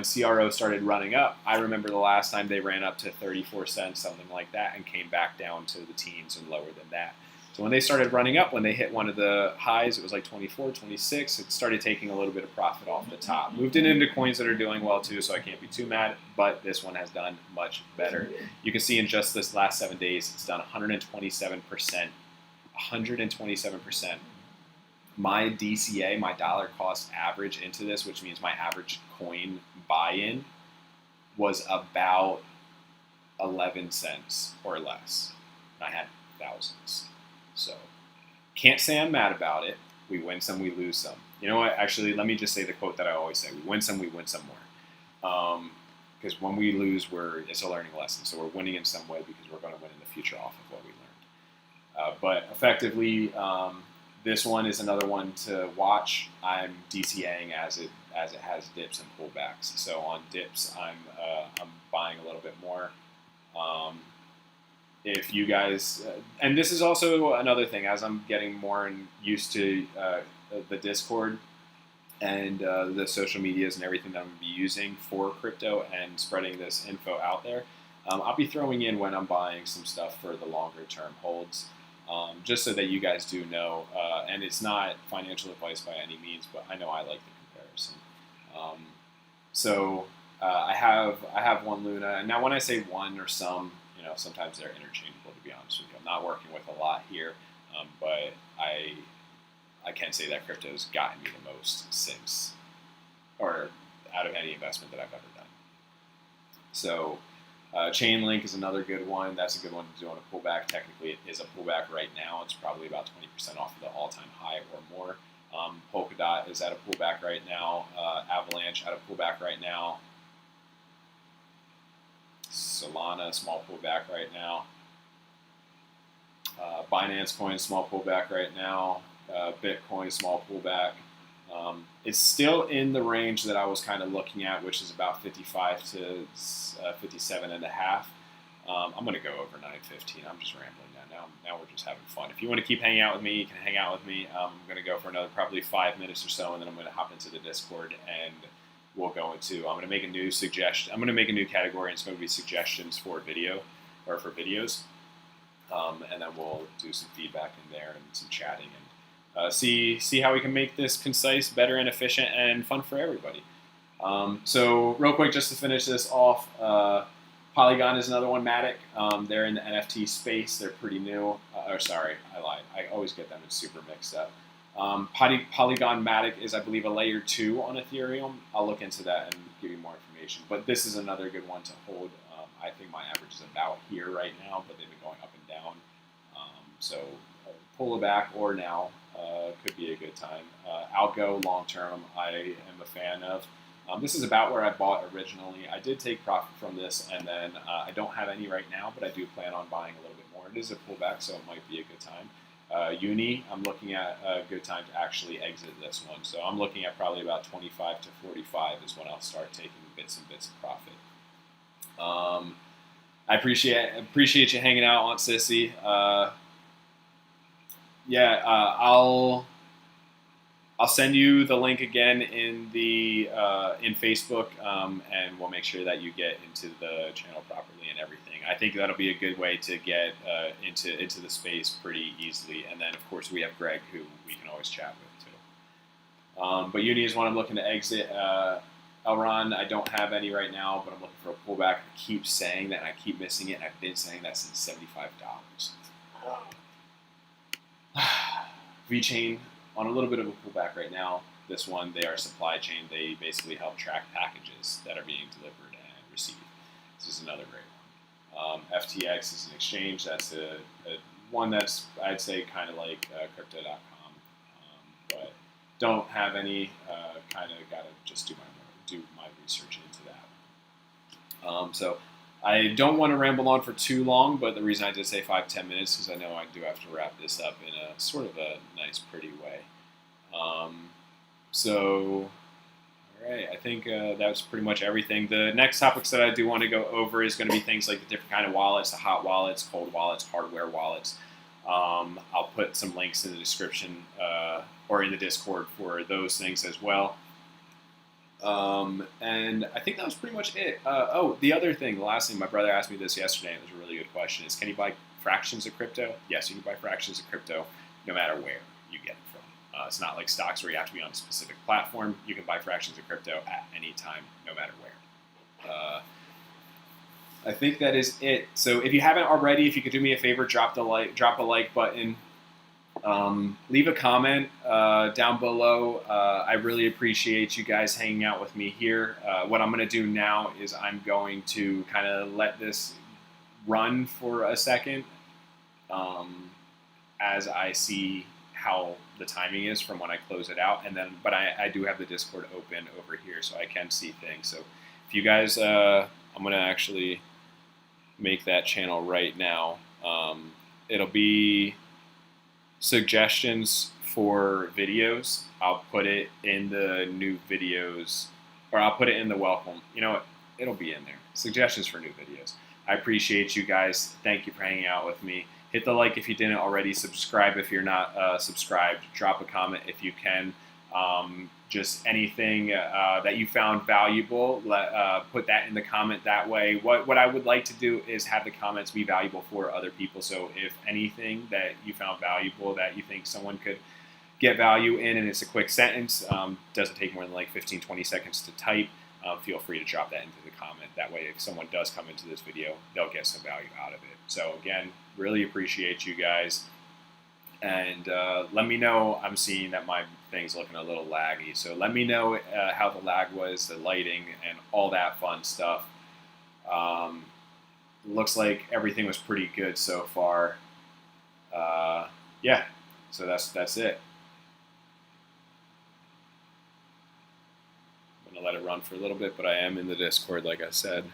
CRO started running up, I remember the last time they ran up to 34 cents, something like that, and came back down to the teens and lower than that. So when they started running up, when they hit one of the highs, it was like 24, 26, it started taking a little bit of profit off the top. Moved it into coins that are doing well too, so I can't be too mad, but this one has done much better. You can see in just this last 7 days, it's done 127%. 127%. My DCA, my dollar cost average into this, which means my average coin buy-in, was about 11 cents or less. I had thousands. So can't say I'm mad about it. We win some, we lose some. You know what? Actually, let me just say the quote that I always say. We win some, we win some more. Because when we lose, it's a learning lesson. So we're winning in some way because we're going to win in the future off of what we learned. But effectively, this one is another one to watch. I'm DCAing as it has dips and pullbacks. So on dips, I'm buying a little bit more. If you guys, and this is also another thing, as I'm getting more used to the Discord and the social medias and everything that I'm going to be using for crypto and spreading this info out there, I'll be throwing in when I'm buying some stuff for the longer term holds, just so that you guys do know. And it's not financial advice by any means, but I know I like the comparison. I have one Luna, and now when I say one or some, sometimes they're interchangeable, to be honest with you. I'm not working with a lot here, but I can say that crypto's gotten me the most since, or out of any investment that I've ever done. So Chainlink is another good one. That's a good one to do on a pullback. Technically, it is a pullback right now. It's probably about 20% off of the all-time high or more. Polkadot is at a pullback right now. Avalanche at a pullback right now. Solana, small pullback right now. Binance Coin, small pullback right now. Bitcoin, small pullback. It's still in the range that I was kind of looking at, which is about 55 to 57 and a half. I'm going to go over 915. I'm just rambling now. Now we're just having fun. If you want to keep hanging out with me, you can hang out with me. I'm going to go for another probably 5 minutes or so, and then I'm going to hop into the Discord and we'll go into. I'm going to make a new suggestion. I'm going to make a new category, and it's going to be suggestions for video or for videos, and then we'll do some feedback in there and some chatting and see how we can make this concise, better, and efficient and fun for everybody. So real quick, just to finish this off, Polygon is another one. Matic, they're in the NFT space. They're pretty new. Sorry, I lied. I always get them super mixed up. Polygon Matic is, I believe, a layer 2 on Ethereum. I'll look into that and give you more information. But this is another good one to hold. I think my average is about here right now, but they've been going up and down. So pull it back or now could be a good time. Algo long term, I am a fan of. This is about where I bought originally. I did take profit from this, and then I don't have any right now, but I do plan on buying a little bit more. It is a pullback, so it might be a good time. Uni, I'm looking at a good time to actually exit this one. So I'm looking at probably about 25 to 45 is when I'll start taking bits and bits of profit. I appreciate you hanging out, Aunt Sissy. I'll send you the link again in the in Facebook, and we'll make sure that you get into the channel properly and everything. I think that'll be a good way to get into the space pretty easily. And then, of course, we have Greg, who we can always chat with too. But Uni is one I'm looking to exit. Elron, I don't have any right now, but I'm looking for a pullback. I keep saying that, and I keep missing it. And I've been saying that since $75. VeChain on a little bit of a pullback right now. This one, they are supply chain. They basically help track packages that are being delivered and received. This is another great one. FTX is an exchange. That's a one that's, I'd say, kind of like crypto.com, but don't have any. Kind of got to just do my research into that. So I don't want to ramble on for too long, but the reason I did say 5-10 minutes is I know I do have to wrap this up in a sort of a nice, pretty way. So, all right, I think that's pretty much everything. The next topics that I do want to go over is going to be things like the different kind of wallets, the hot wallets, cold wallets, hardware wallets. I'll put some links in the description or in the Discord for those things as well. And I think that was pretty much it. The other thing, the last thing, my brother asked me this yesterday, and it was a really good question, is can you buy fractions of crypto? Yes, you can buy fractions of crypto no matter where you get it from. It's not like stocks where you have to be on a specific platform. You can buy fractions of crypto at any time, no matter where. I think that is it. So if you haven't already, if you could do me a favor, drop a like button. Leave a comment down below. I really appreciate you guys hanging out with me here. What I'm going to do now is I'm going to kind of let this run for a second as I see how the timing is from when I close it out. And then, but I do have the Discord open over here so I can see things. So if you guys, I'm going to actually make that channel right now. It'll be suggestions for videos. I'll put it in the new videos, or I'll put it in the welcome. You know what? It'll be in there. Suggestions for new videos. I appreciate you guys. Thank you for hanging out with me. Hit the like if you didn't already. Subscribe if you're not subscribed. Drop a comment if you can. Just anything that you found valuable, put that in the comment that way. What I would like to do is have the comments be valuable for other people. So if anything that you found valuable that you think someone could get value in, and it's a quick sentence, doesn't take more than like 15-20 seconds to type, feel free to drop that into the comment. That way, if someone does come into this video, they'll get some value out of it. So again, really appreciate you guys. And let me know. I'm seeing that my thing's looking a little laggy. So let me know how the lag was, the lighting, and all that fun stuff. Looks like everything was pretty good so far. Yeah, so that's it. I'm going to let it run for a little bit, but I am in the Discord, like I said.